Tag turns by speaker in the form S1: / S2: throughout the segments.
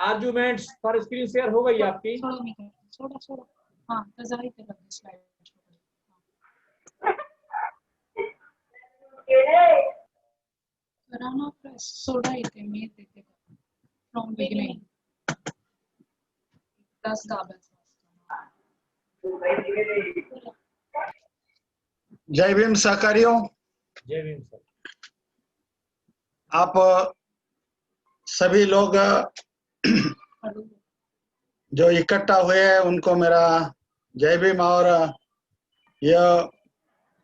S1: Arguments पर screen share हो गई आपकी?
S2: हाँ स्लाइड कराना प्रेस सोडा इथे मी देते फ्रॉम बिगिनिंग 10 दाबायचं.
S3: जय भीम सहकारियों.
S1: जय भीम सर.
S3: आप सभी लोग जो इकट्ठा हुए हैं उनको मेरा जय भीम. और यह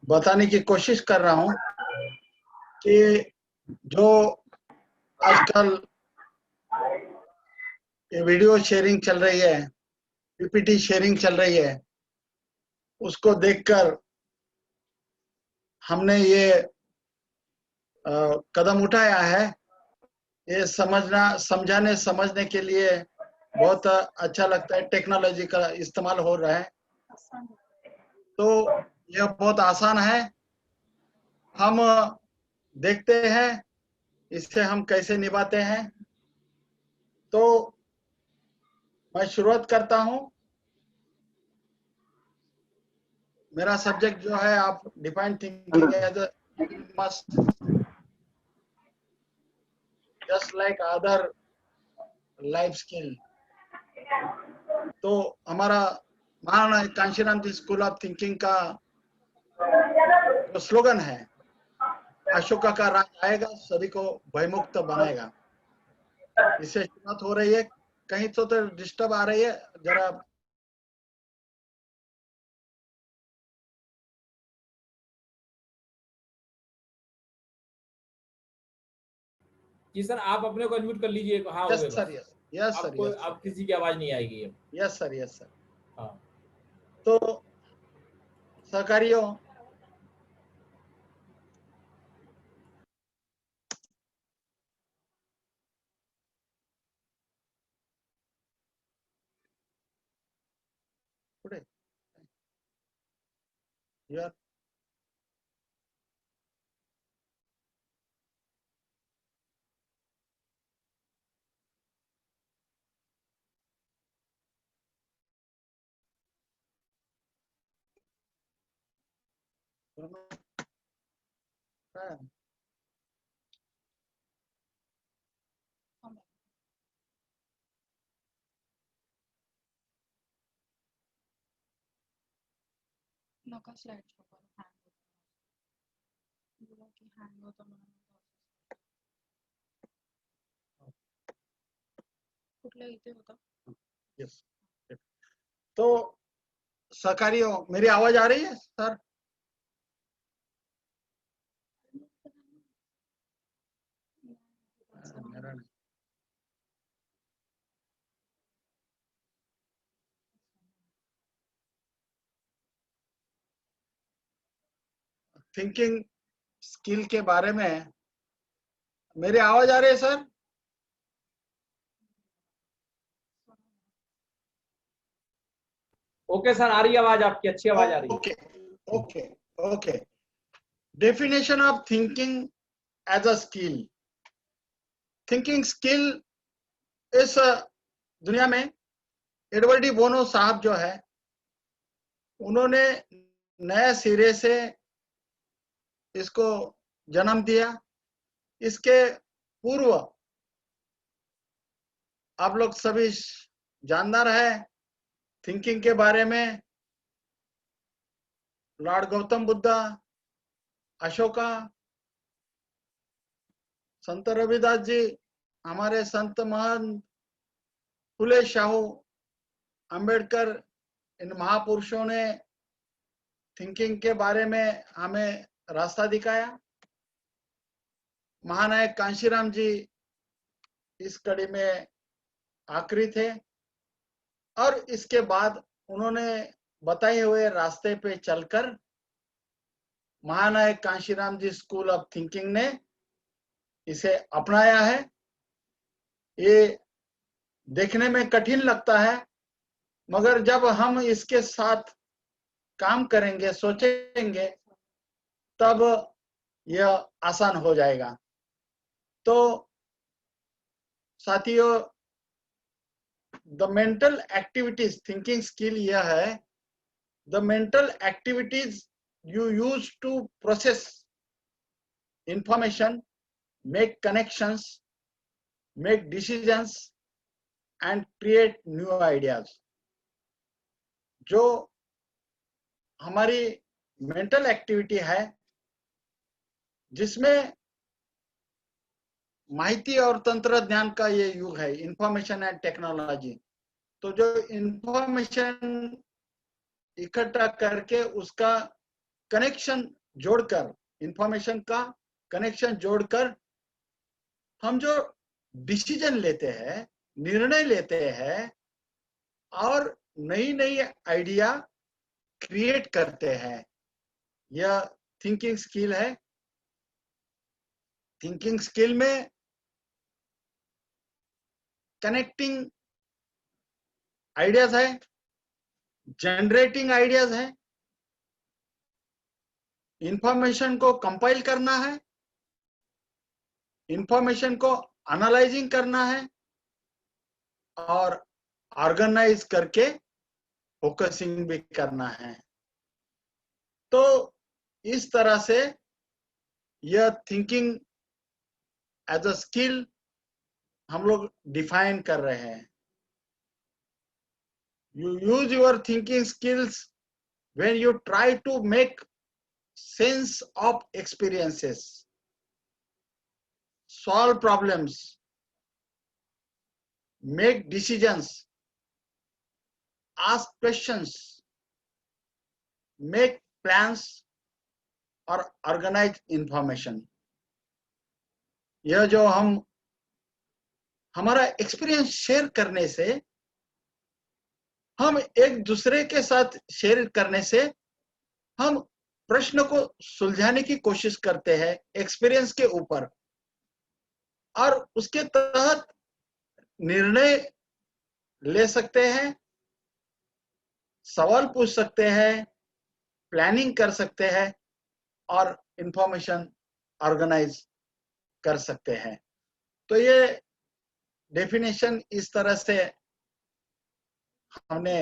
S3: बताने की कोशिश कर रहा हूं कि जो आजकल ये वीडियो शेयरिंग चल रही है, पीपीटी शेयरिंग चल रही है, उसको देखकर हमने ये कदम उठाया है. ये समझाने समझने के लिए बहुत अच्छा लगता है. टेक्नोलॉजी का इस्तेमाल हो रहा है तो यह बहुत आसान है. हम देखते हैं इससे हम कैसे निभाते हैं. तो मैं शुरुआत करता हूं. मेरा सब्जेक्ट जो है, आप define thinking as must just like other life skill. तो हमारा Maharana Kanshiram ji school of thinking का जो स्लोगन है, अशोका का राज आएगा सभी को भयमुक्त बनाएगा. इससे शुरुआत हो रही है. कहीं तो डिस्टर्ब आ रही है जरा.
S1: जी सर, आप अपने को अनम्यूट कर लीजिए. हाँ
S3: यस सर. Yes sir.
S1: आपको अब किसी की आवाज नहीं आएगी.
S3: Yes sir. Yes sir.
S1: हाँ.
S3: तो सहकारियों, यार
S2: नका स्लाइड शो करू. बोला की हँग होतं म्हणून कुठल्या इथे होता.
S3: यस. तो सहकारियों, मेरी आवाज आ रही है सर? मेरा नहीं. थिंकिंग स्किल के बारे में मेरी आवाज आ रही है सर?
S1: ओके सर, आ रही है आवाज आपकी. अच्छी आवाज आ रही है.
S3: Okay okay okay. Definition of thinking as a skill. Thinking skill इस दुनिया में एडवर्ड डी बोनो साहब जो है, उन्होंने नए सिरे से इसको जन्म दिया. इसके पूर्व आप लोग सभी जानदार है थिंकिंग के बारे में. लॉर्ड गौतम बुद्धा, अशोका, संत रविदास जी, हमारे संत महंत फुले शाहू, अंबेडकर, इन महापुरुषों ने थिंकिंग के बारे में हमें रास्ता दिखाया. महानायक कांशीराम जी इस कड़ी में आखिरी थे और इसके बाद उन्होंने बताए हुए रास्ते पे चलकर महानायक Kanshiram ji school of thinking ने इसे अपनाया है. ये देखने में कठिन लगता है, मगर जब हम इसके साथ काम करेंगे, सोचेंगे, तब यह आसान हो जाएगा. तो साथियों, the mental activities, thinking skill यह है, the mental activities you use to process information, make connections, make decisions and create new ideas. जो हमारी मेंटल एक्टिविटी है, जिसमें माहिती और तंत्रज्ञान का ये युग है, इंफॉर्मेशन एंड टेक्नोलॉजी। तो जो इंफॉर्मेशन इकट्ठा करके उसका कनेक्शन जोड़कर, इंफॉर्मेशन का कनेक्शन जोड़कर हम जो डिसीजन लेते हैं, निर्णय लेते हैं और नई नई आइडिया क्रिएट करते हैं, यह थिंकिंग स्किल है। थिंकिंग स्किल में कनेक्टिंग आइडियाज है, जनरेटिंग आइडियाज है, इंफॉर्मेशन को कंपाइल करना है, इंफॉर्मेशन को एनालाइजिंग करना है और ऑर्गेनाइज करके फोकसिंग भी करना है। तो इस तरह से यह थिंकिंग एज अ स्किल हम लोग डिफाइन कर रहे हैं। You use your thinking skills when you try to make sense of experiences, solve problems, make decisions, ask questions, make plans और organize information। यह जो हम हमारा एक्सपीरियंस शेयर करने से, हम एक दूसरे के साथ शेयर करने से हम प्रश्न को सुलझाने की कोशिश करते हैं एक्सपीरियंस के ऊपर, और उसके तहत निर्णय ले सकते हैं, सवाल पूछ सकते हैं, प्लानिंग कर सकते हैं और इंफॉर्मेशन ऑर्गेनाइज कर सकते हैं। तो ये डेफिनेशन इस तरह से हमने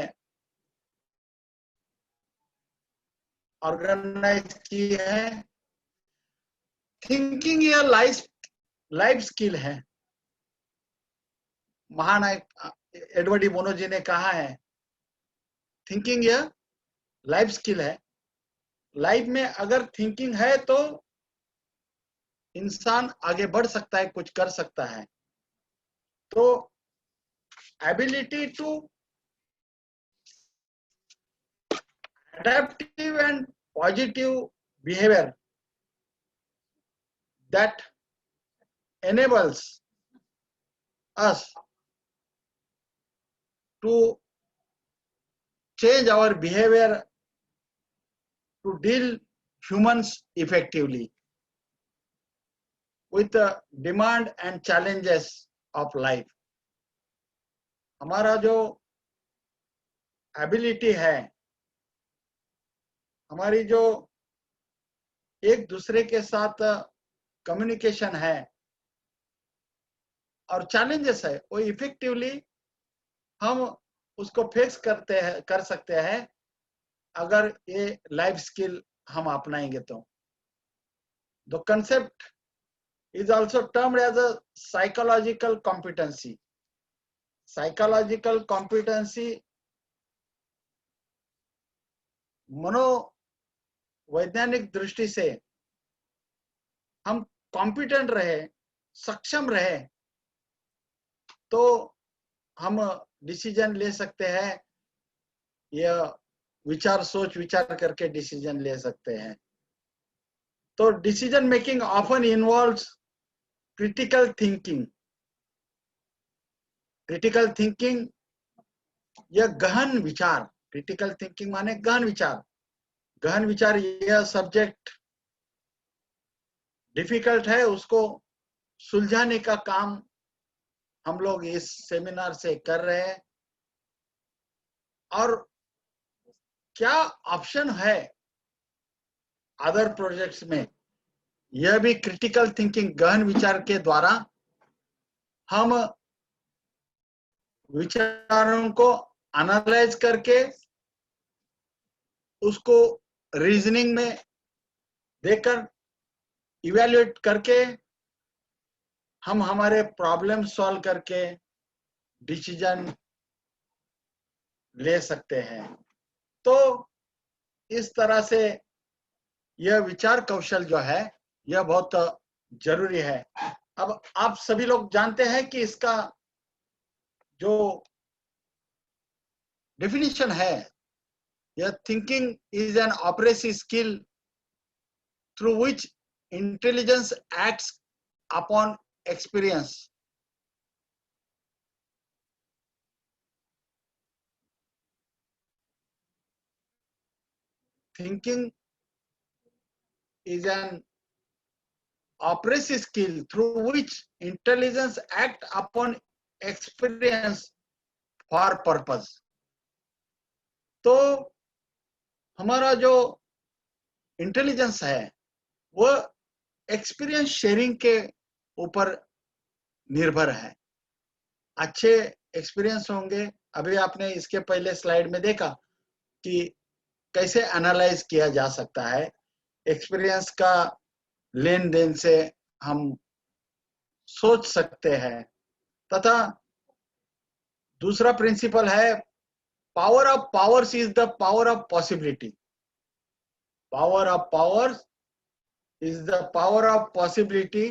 S3: ऑर्गेनाइज की है। थिंकिंग ये लाइफ स्किल है। महानायक एडवर्ड डी बोनो जी ने कहा है, थिंकिंग ये लाइफ स्किल है। लाइफ में अगर थिंकिंग है तो इंसान आगे बढ़ सकता है, कुछ कर सकता है। तो ability to adaptive and positive behavior that enables us to change our behavior to deal humans effectively with the demand and challenges of life। हमारा जो एबिलिटी है, हमारी जो एक दूसरे के साथ कम्युनिकेशन है और चैलेंजेस है, वो इफेक्टिवली हम उसको फेस कर सकते हैं अगर ये लाइफ स्किल हम अपनाएंगे तो। The concept is also termed as a psychological competency. Psychological competency मनोवैज्ञानिक दृष्टि से हम कॉम्पिटेंट रहे, सक्षम रहे, तो हम डिसीजन ले सकते हैं, यह सोच विचार करके डिसीजन ले सकते हैं। तो decision making often involves critical thinking. Critical thinking यह गहन विचार, क्रिटिकल थिंकिंग माने गहन विचार। गहन विचार, यह सब्जेक्ट डिफिकल्ट है, उसको सुलझाने का काम हम लोग इस सेमिनार से कर रहे हैं। और क्या ऑप्शन है अदर प्रोजेक्ट्स में, यह भी क्रिटिकल थिंकिंग गहन विचार के द्वारा हम विचारों को एनालाइज करके उसको रीजनिंग में देकर इवैल्यूएट करके हम हमारे प्रॉब्लम सॉल्व करके डिसीजन ले सकते हैं। तो इस तरह से यह विचार कौशल जो है यह बहुत जरूरी है। अब आप सभी लोग जानते हैं कि इसका जो डेफिनेशन है, यह thinking is an operative skill through which intelligence acts upon experience. Thinking is an operative skill through which intelligence acts upon experience for purpose. तो हमारा जो इंटेलिजेंस है वह एक्सपीरियंस शेयरिंग के ऊपर निर्भर है। अच्छे एक्सपीरियंस होंगे। अभी आपने इसके पहले स्लाइड में देखा कि कैसे एनालाइज किया जा सकता है। एक्सपीरियंस का लेन देन से हम सोच सकते हैं। तथा दूसरा प्रिंसिपल है power of powers is the power of possibility. Power of powers is the power of possibility.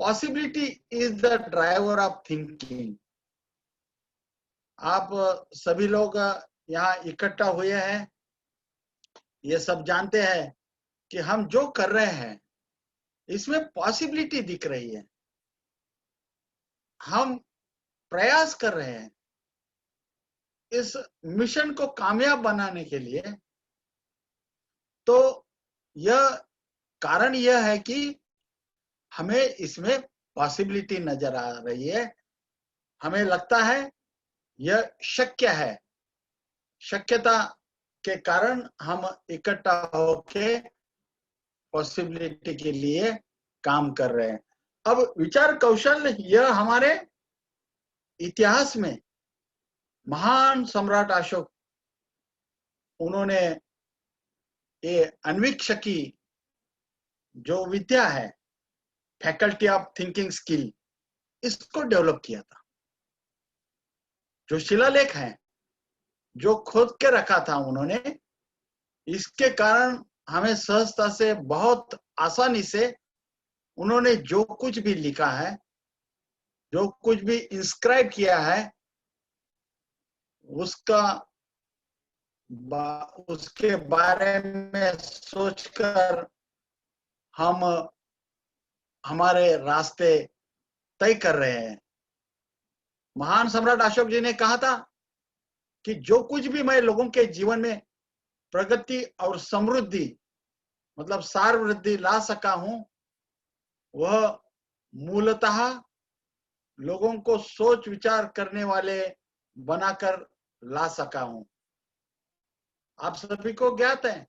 S3: Possibility is the driver of thinking. आप सभी लोग यहाँ इकट्ठा हुए हैं, ये सब जानते हैं कि हम जो कर रहे हैं इसमें पॉसिबिलिटी दिख रही है। हम प्रयास कर रहे हैं इस मिशन को कामयाब बनाने के लिए। तो यह कारण यह है कि हमें इसमें पॉसिबिलिटी नजर आ रही है। हमें लगता है यह शक्य है। शक्यता के कारण हम इकट्ठा होके पॉसिबिलिटी के लिए काम कर रहे हैं। अब विचार कौशल यह हमारे इतिहास में महान सम्राट अशोक, उन्होंने ये अन्वीक्षकी जो विद्या है, फैकल्टी ऑफ थिंकिंग स्किल, इसको डेवलप किया था। जो शिलालेख हैं, जो खोद के रखा था उन्होंने, इसके कारण हमें सहजता से बहुत आसानी से उन्होंने जो कुछ भी लिखा है, जो कुछ भी इंस्क्राइब किया है, उसके बारे में सोचकर हम हमारे रास्ते तय कर रहे हैं। महान सम्राट अशोक जी ने कहा था कि जो कुछ भी मैं लोगों के जीवन में प्रगति और समृद्धि मतलब सार वृद्धि ला सका हूं, वह मूलतः लोगों को सोच विचार करने वाले बनाकर ला सका हूं। आप सभी को ज्ञात है,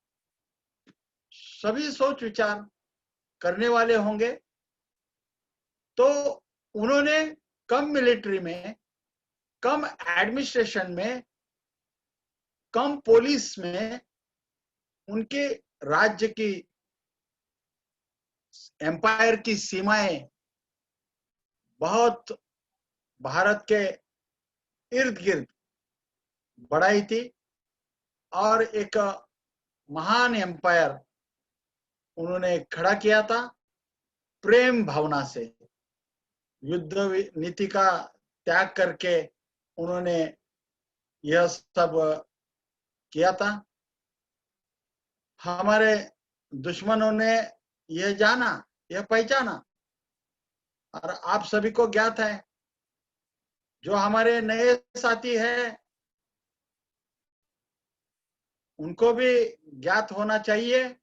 S3: सभी सोच विचार करने वाले होंगे। तो उन्होंने कम मिलिट्री में, कम एडमिनिस्ट्रेशन में, कम पुलिस में, उनके राज्य की एम्पायर की सीमाएं बहुत भारत के इर्द गिर्द बढ़ाई थी और एक महान एम्पायर उन्होंने खड़ा किया था प्रेम भावना से। युद्ध नीति का त्याग करके उन्होंने यह सब किया था। हमारे दुश्मनों ने यह जाना, यह पहचाना, और आप सभी को ज्ञात है, जो हमारे नए साथी हैं उनको भी ज्ञात होना चाहिए,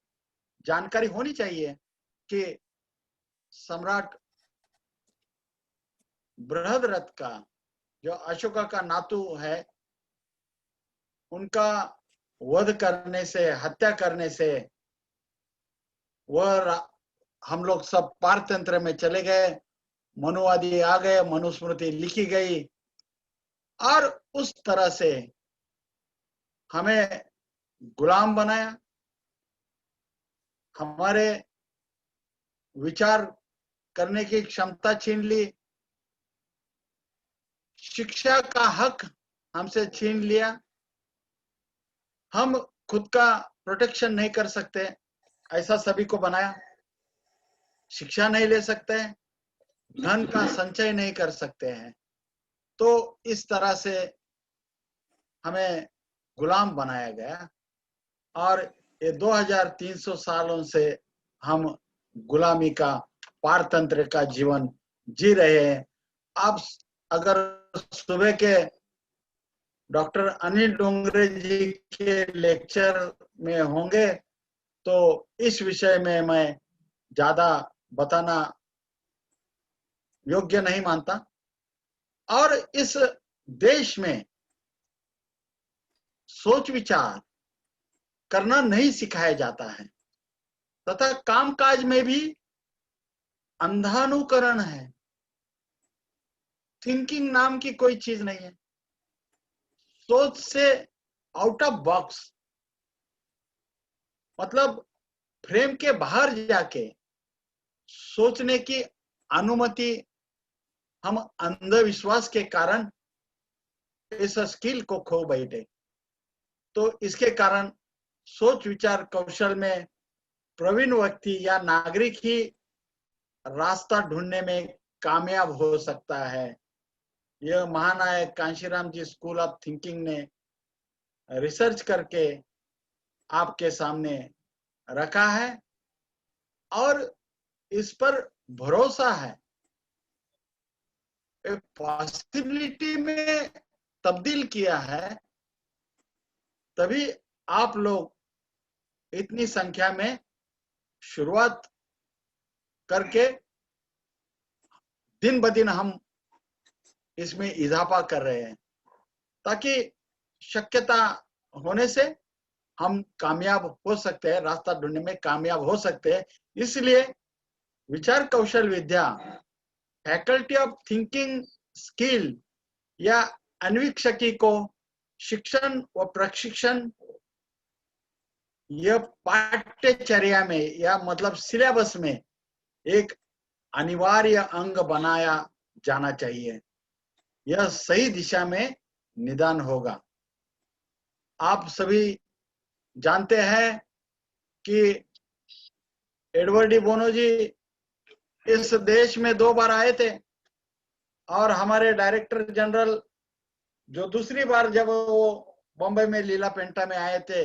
S3: जानकारी होनी चाहिए कि सम्राट बृहद्रथ का जो अशोका का नातू है, उनका वध करने से, हत्या करने से वह हम लोग सब पारतंत्र में चले गए। मनुवादी आ गए, मनुस्मृति लिखी गई और उस तरह से हमें गुलाम बनाया, हमारे विचार करने की क्षमता छीन ली, शिक्षा का हक हमसे छीन लिया, हम खुद का प्रोटेक्शन नहीं कर सकते ऐसा सभी को बनाया, शिक्षा नहीं ले सकते, धन का संचय नहीं कर सकते हैं। तो इस तरह से हमें गुलाम बनाया गया और ये 2300 सालों से हम गुलामी का, पारतंत्र का जीवन जी रहे हैं। आप अगर सुबह के डॉक्टर अनिल डोंगरे जी के लेक्चर में होंगे तो इस विषय में मैं ज्यादा बताना योग्य नहीं मानता। और इस देश में सोच विचार करना नहीं सिखाया जाता है तथा कामकाज में भी अंधानुकरण है, थिंकिंग नाम की कोई चीज नहीं है, सोच से आउट ऑफ बॉक्स, मतलब फ्रेम के बाहर जाके सोचने की अनुमति हम अंधविश्वास के कारण इस स्किल को खो बैठे। तो इसके कारण सोच विचार कौशल में प्रवीण व्यक्ति या नागरिक ही रास्ता ढूंढने में कामयाब हो सकता है। यह महानायक Kanshiram ji school of thinking ने रिसर्च करके आपके सामने रखा है और इस पर भरोसा है, पॉसिबिलिटी में तब्दील किया है, तभी आप लोग इतनी संख्या में शुरुआत करके दिन ब दिन हम इसमें इजाफा कर रहे हैं, ताकि शक्यता होने से हम कामयाब हो सकते हैं, रास्ता ढूंढने में कामयाब हो सकते हैं। इसलिए विचार कौशल विद्या, फैकल्टी ऑफ थिंकिंग स्किल या अन्वीक्षकी को शिक्षण व प्रशिक्षण यह पाठ्यचर्या में या मतलब सिलेबस में एक अनिवार्य अंग बनाया जाना चाहिए। यह सही दिशा में निदान होगा। आप सभी जानते हैं कि एडवर्ड डी बोनो जी इस देश में 2 बार आए थे और हमारे डायरेक्टर जनरल जो दूसरी बार जब वो बॉम्बे में लीला पेंटा में आए थे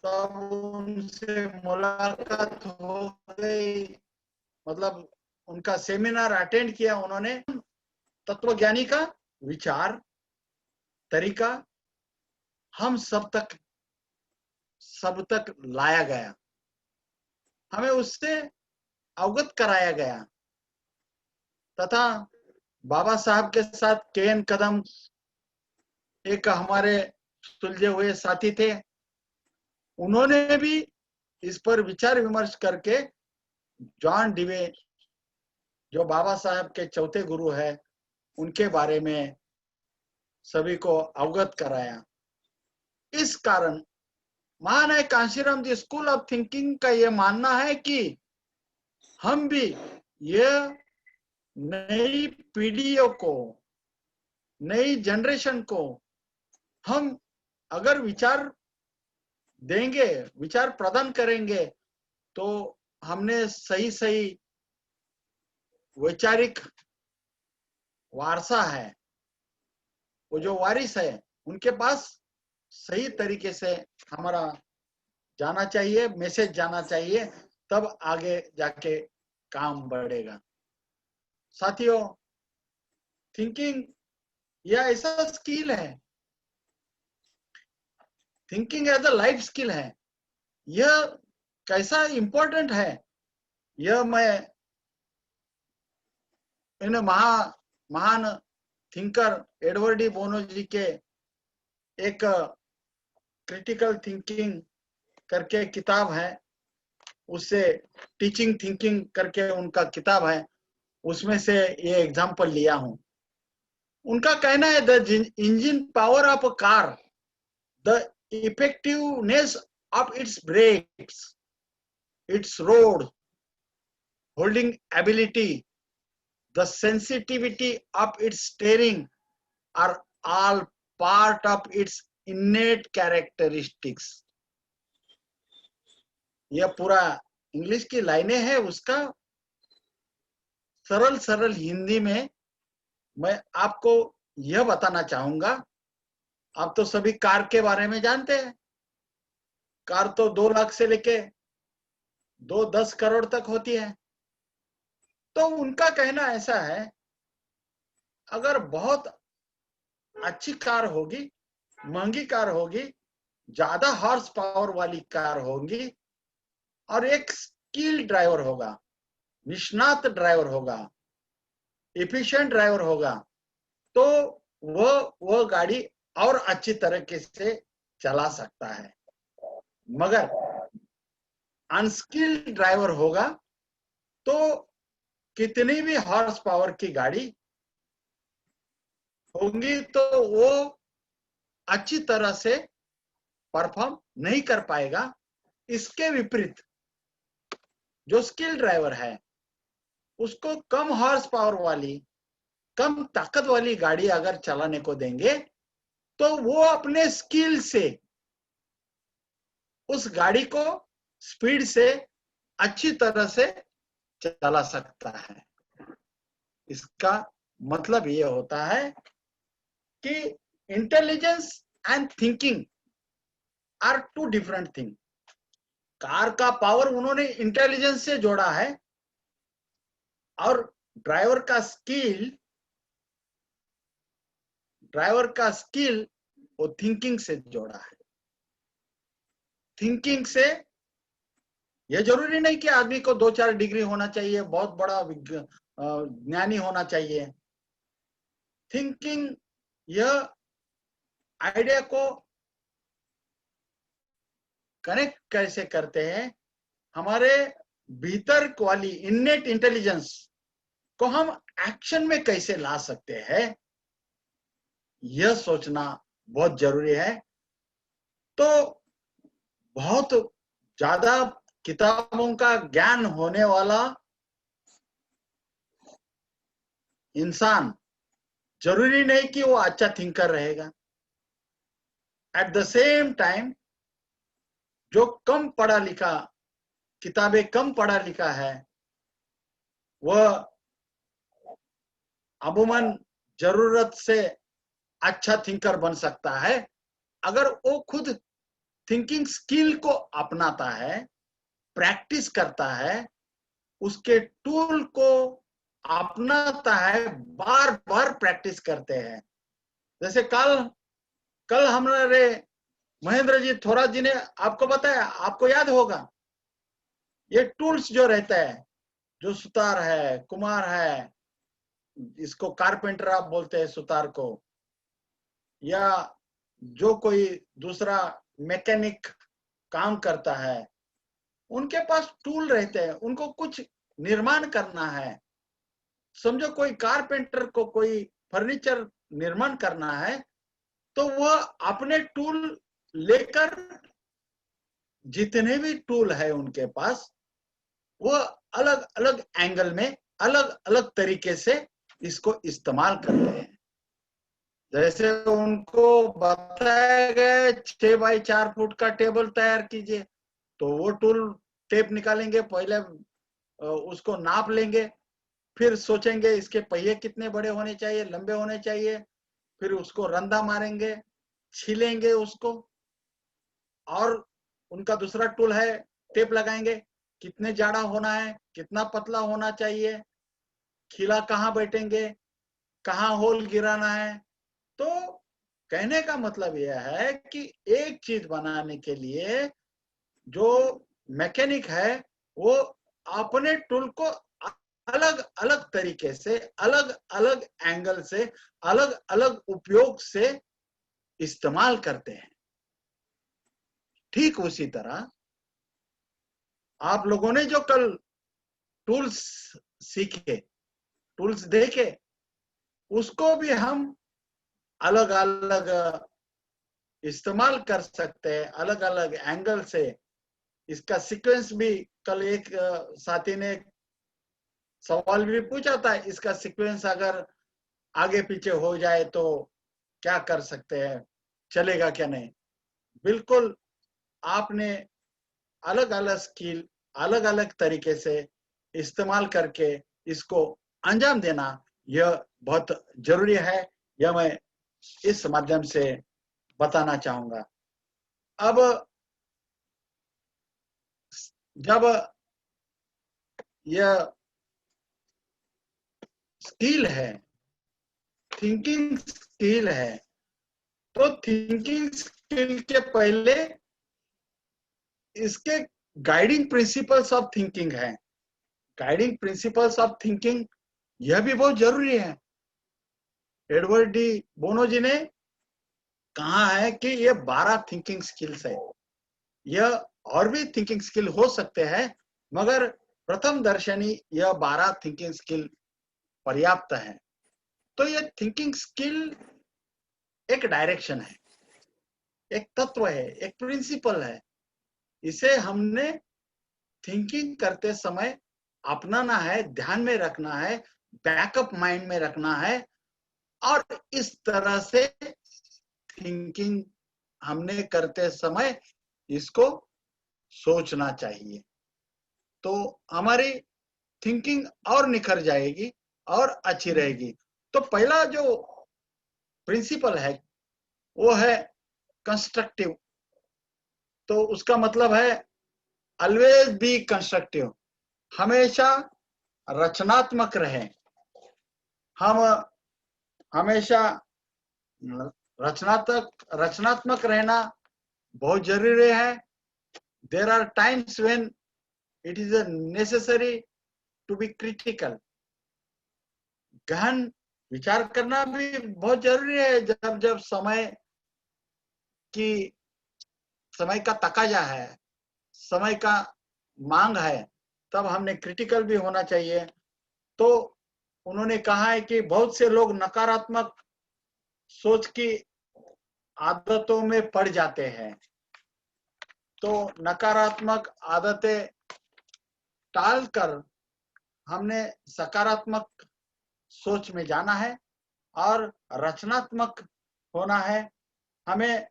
S3: तब उनसे मुलाकात हो गई, मतलब उनका सेमिनार अटेंड किया उन्होंने। तत्वज्ञानी का विचार तरीका हम सब तक लाया गया, हमें उससे अवगत कराया गया तथा बाबा साहब के साथ के.एन. कदम एक हमारे सुलझे हुए साथी थे, उन्होंने भी इस पर विचार विमर्श करके जॉन डिवे जो बाबा साहब के चौथे गुरु है उनके बारे में सभी को अवगत कराया। इस कारण महानायक Kanshiram ji school of thinking का यह मानना है कि हम भी यह नई पीढ़ियों को, नई जनरेशन को हम अगर विचार देंगे, विचार प्रदान करेंगे तो हमने सही सही वैचारिक वारसा है, वो जो वारिस है उनके पास सही तरीके से हमारा जाना चाहिए, मैसेज जाना चाहिए, तब आगे जाके काम बढ़ेगा। साथियों, थिंकिंग यह ऐसा स्किल है, thinking as a life skill है। यह कैसा इंपॉर्टेंट है, यह मैं इन महान thinker Edward de Bono ji के एक क्रिटिकल थिंकिंग करके किताब है, उससे टीचिंग थिंकिंग करके उनका किताब है, उसमें से ये एग्जांपल लिया हूं। उनका कहना है the engine power of a car, the effectiveness of its brakes, its road holding ability, the sensitivity of its steering are all part of its innate characteristics। यह पूरा इंग्लिश की लाइनें हैं, उसका सरल सरल हिंदी में मैं आपको यह बताना चाहूंगा। आप तो सभी कार के बारे में जानते हैं। कार तो 2 लाख से लेके 10 करोड़ तक होती है। तो उनका कहना ऐसा है, अगर बहुत अच्छी कार होगी, महंगी कार होगी, ज्यादा हॉर्स पावर वाली कार होगी और एक स्किल ड्राइवर होगा, निष्णात ड्राइवर होगा, एफिशिएंट ड्राइवर होगा, तो वह गाड़ी और अच्छी तरीके से चला सकता है। मगर अनस्किल्ड ड्राइवर होगा तो कितनी भी हॉर्स पावर की गाड़ी होंगी तो वो अच्छी तरह से परफॉर्म नहीं कर पाएगा। इसके विपरीत जो स्किल ड्राइवर है उसको कम हॉर्स पावर वाली, कम ताकत वाली गाड़ी अगर चलाने को देंगे तो वो अपने स्किल से उस गाड़ी को स्पीड से अच्छी तरह से चला सकता है। इसका मतलब ये होता है कि intelligence and thinking are 2 different thing. Car का पावर उन्होंने इंटेलिजेंस से जोड़ा है और ड्राइवर का स्किल वो थिंकिंग से जोड़ा है। थिंकिंग से यह जरूरी नहीं कि आदमी को 2-4 डिग्री होना चाहिए, बहुत बड़ा ज्ञानी होना चाहिए। थिंकिंग यह आइडिया को कनेक्ट कैसे करते हैं, हमारे भीतर वाली इन्नेट इंटेलिजेंस को हम एक्शन में कैसे ला सकते हैं, यह सोचना बहुत जरूरी है। तो बहुत ज्यादा किताबों का ज्ञान होने वाला इंसान जरूरी नहीं कि वो अच्छा थिंकर रहेगा। एट द सेम टाइम जो कम पढ़ा लिखा, किताबें कम पढ़ा लिखा है, वह अमूमन जरूरत से अच्छा थिंकर बन सकता है अगर वो खुद थिंकिंग स्किल को अपनाता है, प्रैक्टिस करता है, उसके टूल को अपनाता है, बार बार प्रैक्टिस करते हैं। जैसे कल हमारे महेंद्र जी, थोड़ा जी ने आपको बताया, आपको याद होगा, ये टूल्स जो रहता है, जो सुतार है, कुम्हार है, इसको कारपेंटर आप बोलते हैं सुतार को, या जो कोई दूसरा मैकेनिक काम करता है, उनके पास टूल रहते हैं, उनको कुछ निर्माण करना है। समझो कोई कारपेंटर को कोई फर्नीचर निर्माण करना है तो वह अपने टूल लेकर, जितने भी टूल है उनके पास, वो अलग अलग एंगल में अलग अलग तरीके से इसको इस्तेमाल करते हैं। जैसे उनको बताया गया 6 बाई 4 फुट का टेबल तैयार कीजिए, तो वो टूल टेप निकालेंगे, पहले उसको नाप लेंगे, फिर सोचेंगे इसके पहिए कितने बड़े होने चाहिए, लंबे होने चाहिए, फिर उसको रंदा मारेंगे, छीलेंगे उसको, और उनका दूसरा टूल है टेप लगाएंगे, कितने जाड़ा होना है, कितना पतला होना चाहिए, खिला कहाँ बैठेंगे, कहाँ होल गिराना है। तो कहने का मतलब यह है कि एक चीज बनाने के लिए जो मैकेनिक है वो अपने टूल को अलग अलग तरीके से, अलग अलग एंगल से, अलग अलग उपयोग से इस्तेमाल करते हैं। ठीक उसी तरह आप लोगों ने जो कल टूल्स सीखे, टूल्स देके उसको भी हम अलग अलग इस्तेमाल कर सकते हैं, अलग अलग एंगल से। इसका सीक्वेंस भी, कल एक साथी ने सवाल भी पूछा था, इसका सीक्वेंस अगर आगे पीछे हो जाए तो क्या कर सकते हैं, चलेगा क्या नहीं। बिल्कुल आपने अलग अलग स्किल अलग अलग तरीके से इस्तेमाल करके इसको अंजाम देना, यह बहुत जरूरी है। यह मैं इस माध्यम से बताना चाहूंगा। अब जब यह स्किल है, थिंकिंग स्किल है, तो थिंकिंग स्किल के पहले इसके गाइडिंग प्रिंसिपल्स ऑफ थिंकिंग है। गाइडिंग प्रिंसिपल्स ऑफ थिंकिंग यह भी बहुत जरूरी है। एडवर्ड डी बोनो जी ने कहा है कि ये 12 थिंकिंग स्किल्स है। यह और भी थिंकिंग स्किल हो सकते हैं, मगर प्रथम दर्शनी यह 12 थिंकिंग स्किल पर्याप्त है। तो ये थिंकिंग स्किल एक डायरेक्शन है, एक तत्व है, एक प्रिंसिपल है। इसे हमने थिंकिंग करते समय अपनाना है, ध्यान में रखना है, बैकअप माइंड में रखना है, और इस तरह से थिंकिंग हमने करते समय इसको सोचना चाहिए, तो हमारी थिंकिंग और निखर जाएगी और अच्छी रहेगी। तो पहला जो प्रिंसिपल है वो है कंस्ट्रक्टिव। तो उसका मतलब है ऑलवेज बी कंस्ट्रक्टिव, हमेशा रचनात्मक रहें। हम हमेशा रचनात्मक रहना बहुत जरूरी है। There are times when it is necessary to be critical. गहन विचार करना भी बहुत जरूरी है। जब जब समय का तकाजा है, समय का मांग है, तब हमने क्रिटिकल भी होना चाहिए। तो उन्होंने कहा है कि बहुत से लोग नकारात्मक सोच की आदतों में पड़ जाते हैं। तो नकारात्मक आदतें टालकर हमने सकारात्मक सोच में जाना है और रचनात्मक होना है। हमें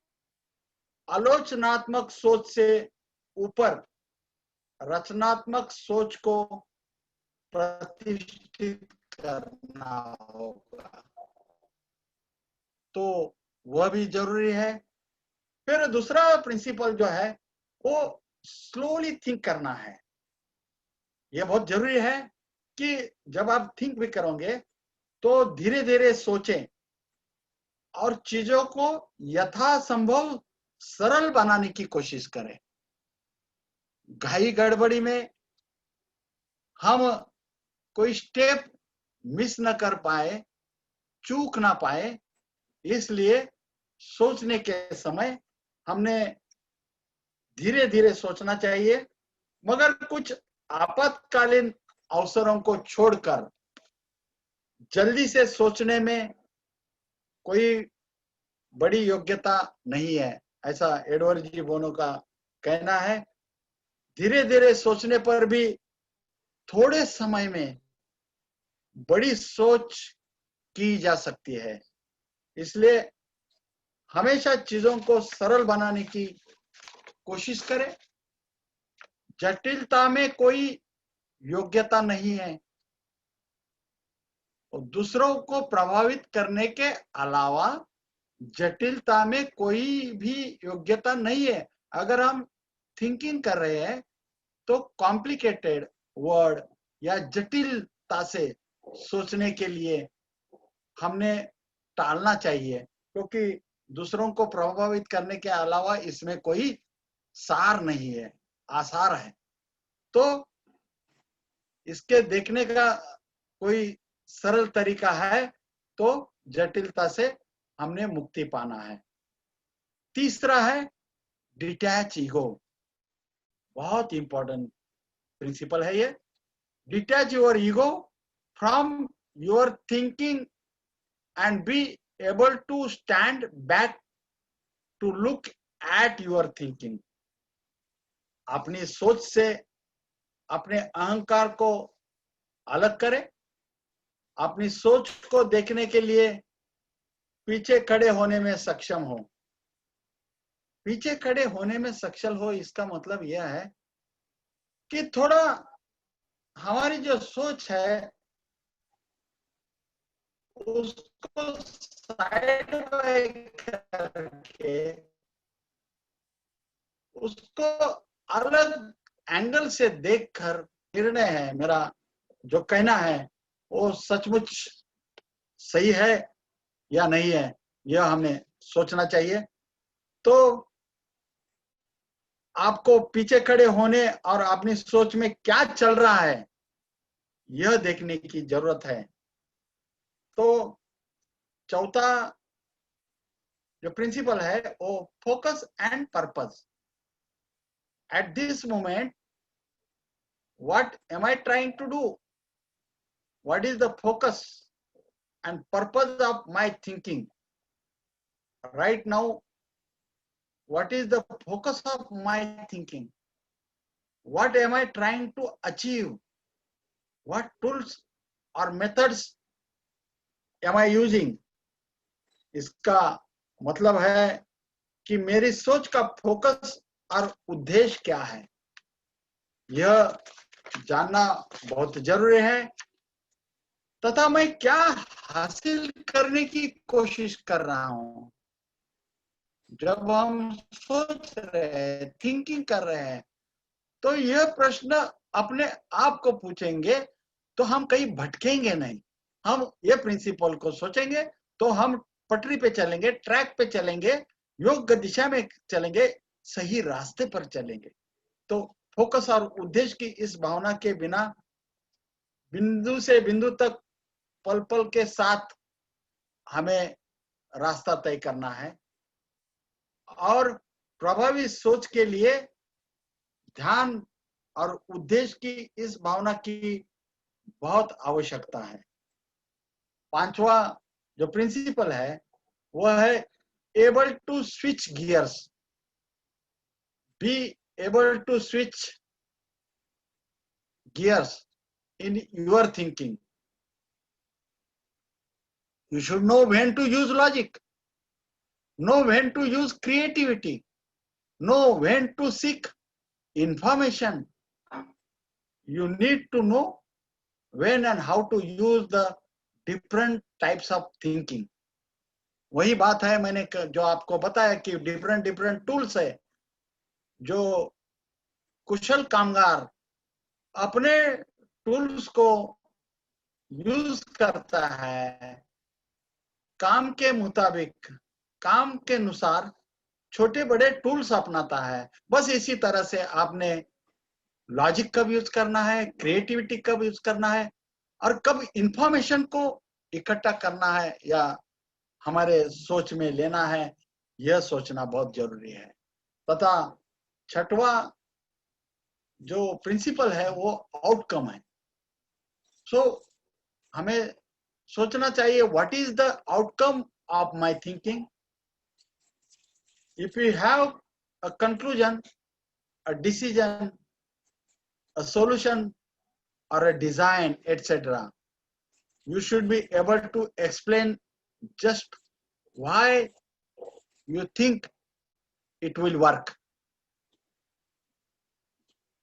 S3: आलोचनात्मक सोच से ऊपर रचनात्मक सोच को प्रतिष्ठित करना होगा, तो वह भी जरूरी है। फिर दूसरा प्रिंसिपल जो है वो स्लोली थिंक करना है। यह बहुत जरूरी है कि जब आप थिंक भी करोगे तो धीरे धीरे सोचें और चीजों को यथासंभव सरल बनाने की कोशिश करें। घाई गड़बड़ी में हम कोई स्टेप मिस न कर पाए, चूक ना पाए, इसलिए सोचने के समय हमने धीरे धीरे सोचना चाहिए। मगर कुछ आपातकालीन अवसरों को छोड़कर जल्दी से सोचने में कोई बड़ी योग्यता नहीं है, ऐसा एडवर्ड जी बोनो का कहना है। धीरे धीरे सोचने पर भी थोड़े समय में बड़ी सोच की जा सकती है। इसलिए हमेशा चीजों को सरल बनाने की कोशिश करें। जटिलता में कोई योग्यता नहीं है और दूसरों को प्रभावित करने के अलावा जटिलता में कोई भी योग्यता नहीं है। अगर हम थिंकिंग कर रहे हैं तो कॉम्प्लिकेटेड वर्ड या जटिलता से सोचने के लिए हमने टालना चाहिए, क्योंकि दूसरों को प्रभावित करने के अलावा इसमें कोई सार नहीं है, आसार है। तो इसके देखने का कोई सरल तरीका है, तो जटिलता से हमने मुक्ति पाना है। तीसरा है डिटैच ईगो। बहुत इंपॉर्टेंट प्रिंसिपल है ये। Detach your ego from your thinking and be able to stand back to look at your thinking. अपनी सोच से अपने अहंकार को अलग करें, अपनी सोच को देखने के लिए पीछे खड़े होने में सक्षम हो। पीछे खड़े होने में सक्षम हो इसका मतलब यह है कि थोड़ा हमारी जो सोच है उसको साइड में करके उसको अलग एंगल से देखकर निर्णय है, मेरा जो कहना है वो सचमुच सही है या नहीं है, यह हमें सोचना चाहिए। तो आपको पीछे खड़े होने और अपनी सोच में क्या चल रहा है यह देखने की जरूरत है। तो चौथा जो प्रिंसिपल है वो focus and purpose. At this moment what am I trying to do? What is the focus and purpose of my thinking? Right now, what is the focus of my thinking? What am I trying to achieve? What tools or methods am I using? इसका मतलब है कि मेरी सोच का focus और उद्देश्य क्या है, यह जानना बहुत जरूरी है। तथा मैं क्या हासिल करने की कोशिश कर रहा हूं। जब हम सोच रहे हैं, थिंकिंग कर रहे हैं, तो यह प्रश्न अपने आप को पूछेंगे तो हम कहीं भटकेंगे नहीं। हम ये प्रिंसिपल को सोचेंगे तो हम पटरी पे चलेंगे, ट्रैक पे चलेंगे, योग्य दिशा में चलेंगे, सही रास्ते पर चलेंगे। तो फोकस और उद्देश्य की इस भावना के बिना बिंदु से बिंदु तक पल पल के साथ हमें रास्ता तय करना है। और प्रभावी सोच के लिए ध्यान और उद्देश्य की इस भावना की बहुत आवश्यकता है। पांचवा जो प्रिंसिपल है वह है able to switch gears. Be able to switch gears in your thinking. You should know when to use logic, know when to use creativity, know when to seek information. You need to know when and how to use the different types of thinking. वही बात है मैंने जो आपको बताया कि different tools है जो कुशल कामगार अपने टूल्स को यूज करता है, काम के मुताबिक, काम के अनुसार छोटे बड़े टूल्स अपनाता है। बस इसी तरह से आपने लॉजिक कब यूज करना है, क्रिएटिविटी कब यूज करना है और कब इंफॉर्मेशन को इकट्ठा करना है या हमारे सोच में लेना है, यह सोचना बहुत जरूरी है। तथा छठवा जो प्रिंसिपल है वो आउटकम है। सो हमें सोचना चाहिए what is the outcome of my thinking. If you have a conclusion, a decision, a solution or a design, etc., you should be able to explain just why you think it will work.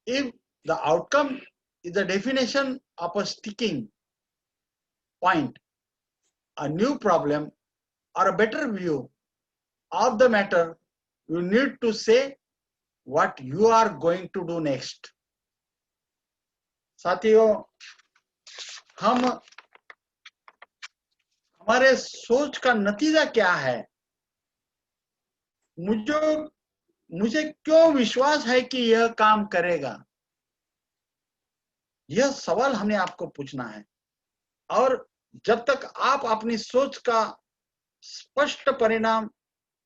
S3: If the outcome is the definition of a sticking point, a new problem, or a better view of the matter, you need to say what you are going to do next. साथियों, हमारे सोच का नतीजा क्या है, मुझे क्यों विश्वास है कि यह काम करेगा, यह सवाल हमने आपको पूछना है। और जब तक आप अपनी सोच का स्पष्ट परिणाम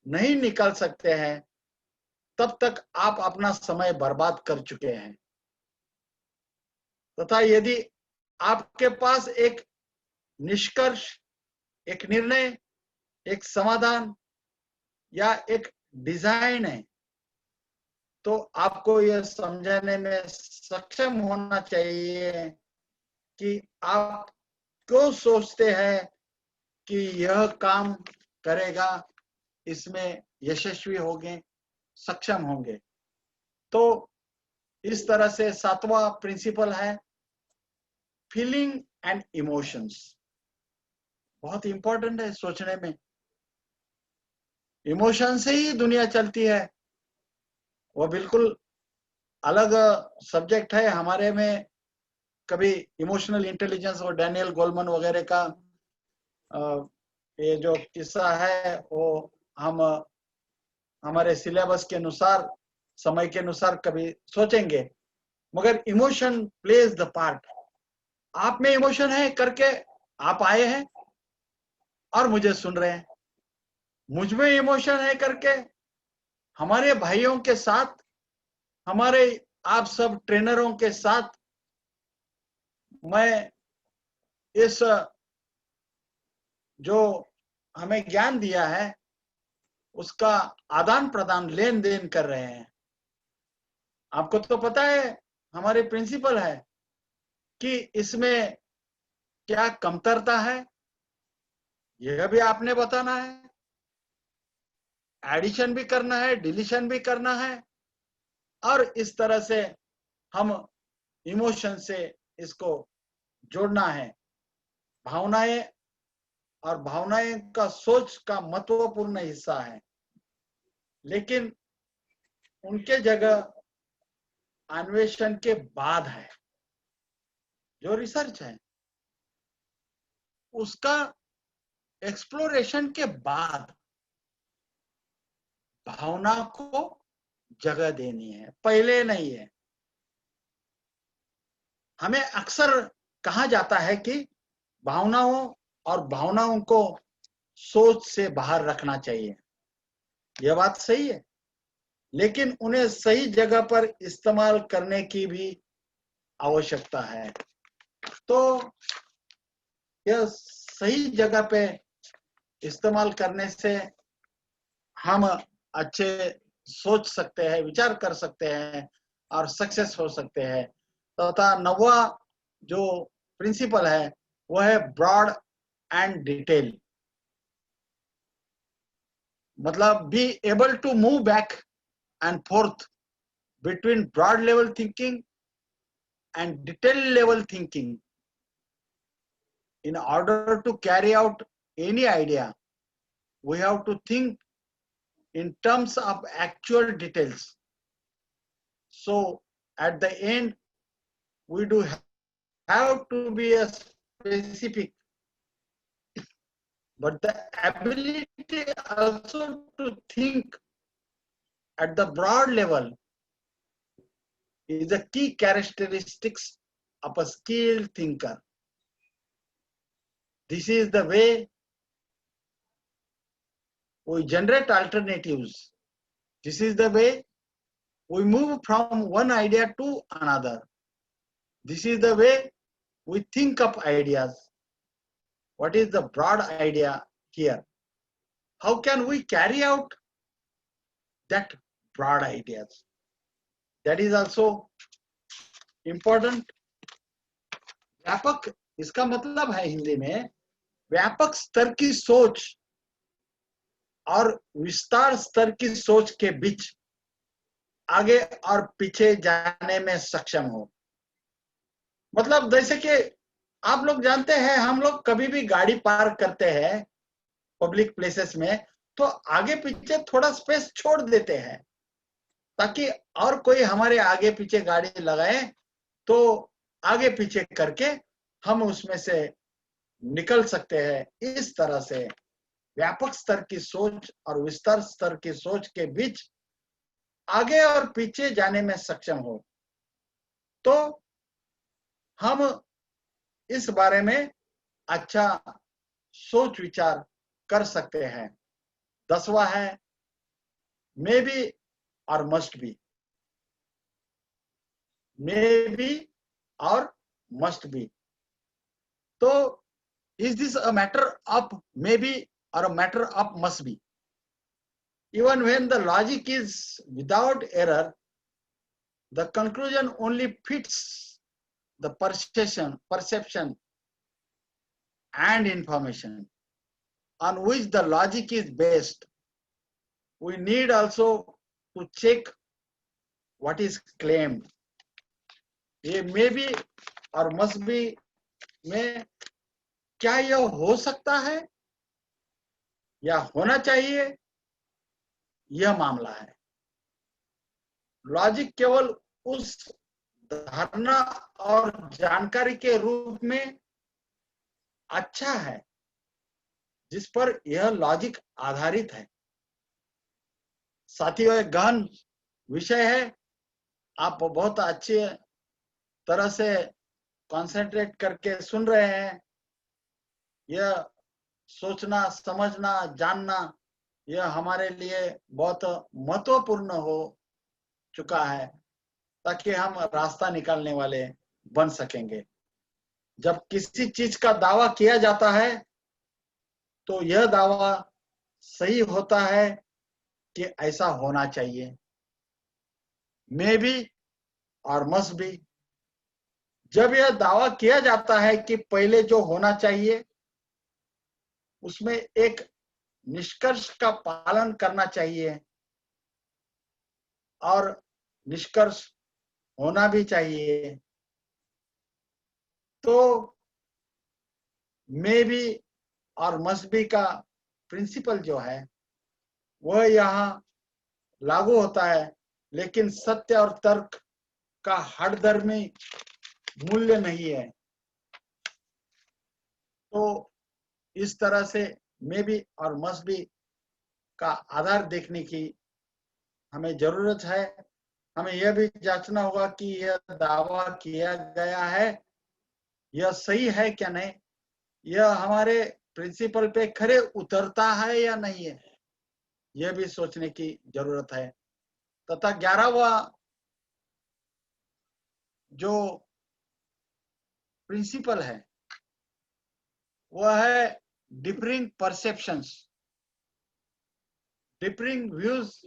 S3: नहीं निकाल सकते हैं तब तक आप अपना समय बर्बाद कर चुके हैं। तथा यदि आपके पास एक निष्कर्ष, एक निर्णय, एक समाधान या एक डिजाइन है, तो आपको यह समझने में सक्षम होना चाहिए कि आप क्यों सोचते हैं कि यह काम करेगा, इसमें यशस्वी होंगे, सक्षम होंगे। तो इस तरह से 7वां प्रिंसिपल है फीलिंग एंड इमोशंस। बहुत इंपॉर्टेंट है सोचने में। इमोशन से ही दुनिया चलती है। वो बिल्कुल अलग सब्जेक्ट है। हमारे में कभी इमोशनल इंटेलिजेंस और डैनियल गोलमन वगैरह का ये जो किस्सा है वो हम हमारे सिलेबस के अनुसार, समय के अनुसार कभी सोचेंगे, मगर इमोशन प्लेज द पार्ट। आप में इमोशन है करके आप आए हैं और मुझे सुन रहे हैं। मुझ में इमोशन है करके हमारे भाइयों के साथ, हमारे आप सब ट्रेनरों के साथ मैं इस जो हमें ज्ञान दिया है उसका आदान प्रदान, लेन देन कर रहे हैं। आपको तो पता है हमारे प्रिंसिपल है कि इसमें क्या कमतरता है, यह भी आपने बताना है। एडिशन भी करना है, डिलीशन भी करना है, और इस तरह से हम इमोशन से इसको जोड़ना है। भावनाएं, और भावनाएं का सोच का महत्वपूर्ण हिस्सा है, लेकिन उनके जगह अन्वेषण के बाद है। जो रिसर्च है उसका एक्सप्लोरेशन के बाद भावना को जगह देनी है, पहले नहीं है। हमें अक्सर कहा जाता है कि भावनाओं और भावनाओं को सोच से बाहर रखना चाहिए। यह बात सही है, लेकिन उन्हें सही जगह पर इस्तेमाल करने की भी आवश्यकता है। तो यह सही जगह पे इस्तेमाल करने से हम अच्छे सोच सकते हैं, विचार कर सकते हैं और सक्सेस हो सकते हैं। तथा 9वां जो प्रिंसिपल है वह है ब्रॉड एंड डिटेल। मतलब be able to move back and forth between broad level thinking and detail level thinking. In order to carry out any idea, we have to think in terms of actual details. So at the end, we do have to be a specific, but the ability also to think at the broad level is a key characteristics of a skilled thinker. This is the way we generate alternatives. This is the way we move from one idea to another. This is the way we think of ideas. What is the broad idea here? How can we carry out that broad ideas? That is also important. व्यापक, इसका मतलब है हिंदी में व्यापक स्तर की सोच और विस्तार स्तर की सोच के बीच आगे और पीछे जाने में सक्षम हो। मतलब जैसे कि आप लोग जानते हैं, हम लोग कभी भी गाड़ी पार्क करते हैं पब्लिक प्लेसेस में, तो आगे पीछे थोड़ा स्पेस छोड़ देते हैं ताकि और कोई हमारे आगे पीछे गाड़ी लगाए तो आगे पीछे करके हम उसमें से निकल सकते हैं। इस तरह से व्यापक स्तर की सोच और विस्तार स्तर की सोच के बीच आगे और पीछे जाने में सक्षम हो, तो हम इस बारे में अच्छा सोच विचार कर सकते हैं। 10वां है मे बी और मस्ट बी। मे बी और मस्ट बी। तो Is this a matter of maybe or a matter of must be? Even when the logic is without error, the conclusion only fits the perception and information on which the logic is based. We need also to check what is claimed. ये may be और must be में क्या यह हो सकता है या होना चाहिए, यह मामला है। लॉजिक केवल उस धारणा और जानकारी के रूप में अच्छा है जिस पर यह लॉजिक आधारित है। साथियों, एक गहन विषय है। आप बहुत अच्छी तरह से कंसंट्रेट करके सुन रहे हैं। यह सोचना, समझना, जानना, यह हमारे लिए बहुत महत्वपूर्ण हो चुका है ताकि हम रास्ता निकालने वाले बन सकेंगे। जब किसी चीज का दावा किया जाता है तो यह दावा सही होता है कि ऐसा होना चाहिए। मे बी और मस्ट बी, जब यह दावा किया जाता है कि पहले जो होना चाहिए उसमें एक निष्कर्ष का पालन करना चाहिए और निष्कर्ष होना भी चाहिए, तो मे बी और मस्ट बी का प्रिंसिपल जो है वह यहाँ लागू होता है, लेकिन सत्य और तर्क का हठधर्मी मूल्य नहीं है। तो इस तरह से मे बी और मस्ट बी का आधार देखने की हमें जरूरत है। हमें यह भी जांचना होगा कि यह दावा किया गया है यह सही है क्या नहीं, यह हमारे प्रिंसिपल पे खरे उतरता है या नहीं है, यह भी सोचने की जरूरत है। तथा 11वां जो प्रिंसिपल है वह है differing perceptions. Differing views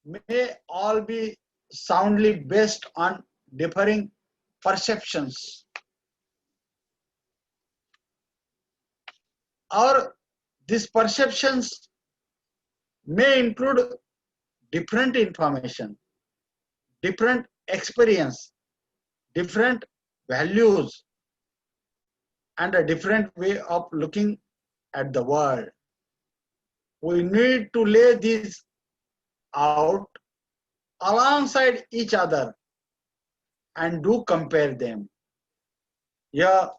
S3: may all be soundly based on differing perceptions, or these perceptions may include different information, different experience, different values, and a different way of looking at the world. We need to lay these out alongside each other and do compare them. यह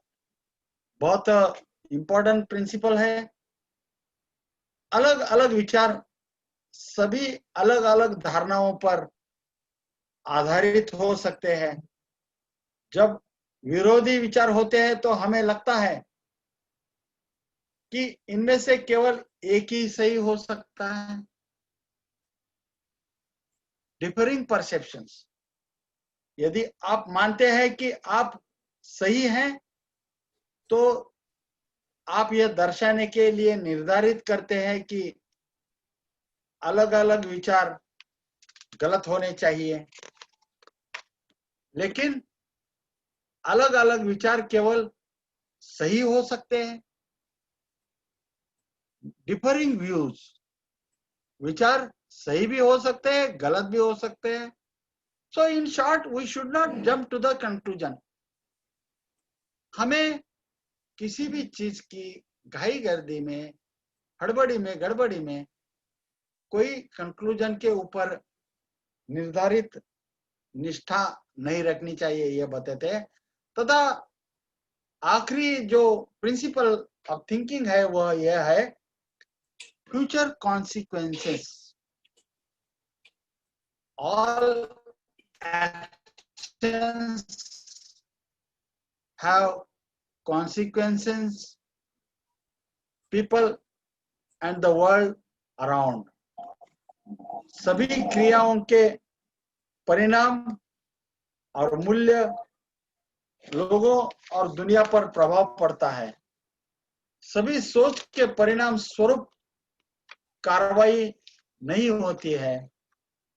S3: बहुत important principle है। अलग अलग विचार सभी अलग अलग धारणाओं पर आधारित हो सकते हैं। जब विरोधी विचार होते हैं तो हमें लगता है कि इनमें से केवल एक ही सही हो सकता है। डिफरिंग परसेप्शंस, यदि आप मानते हैं कि आप सही हैं तो आप यह दर्शाने के लिए निर्धारित करते हैं कि अलग अलग विचार गलत होने चाहिए, लेकिन अलग अलग विचार केवल सही हो सकते हैं। डिफरिंग व्यूज, विचार सही भी हो सकते हैं, गलत भी हो सकते हैं। So in short, we should not jump to the conclusion. हमें किसी भी चीज की घाई गर्दी में, हड़बड़ी में, गड़बड़ी में कोई कंक्लूजन के ऊपर निर्धारित निष्ठा नहीं रखनी चाहिए, यह बताते हैं। तथा आखिरी जो प्रिंसिपल ऑफ थिंकिंग है वह यह है, future consequences. All actions have consequences, people and the world around. सभी क्रियाओं के परिणाम और मूल्य लोगों और दुनिया पर प्रभाव पड़ता है। सभी सोच के परिणाम स्वरूप कार्रवाई नहीं होती है।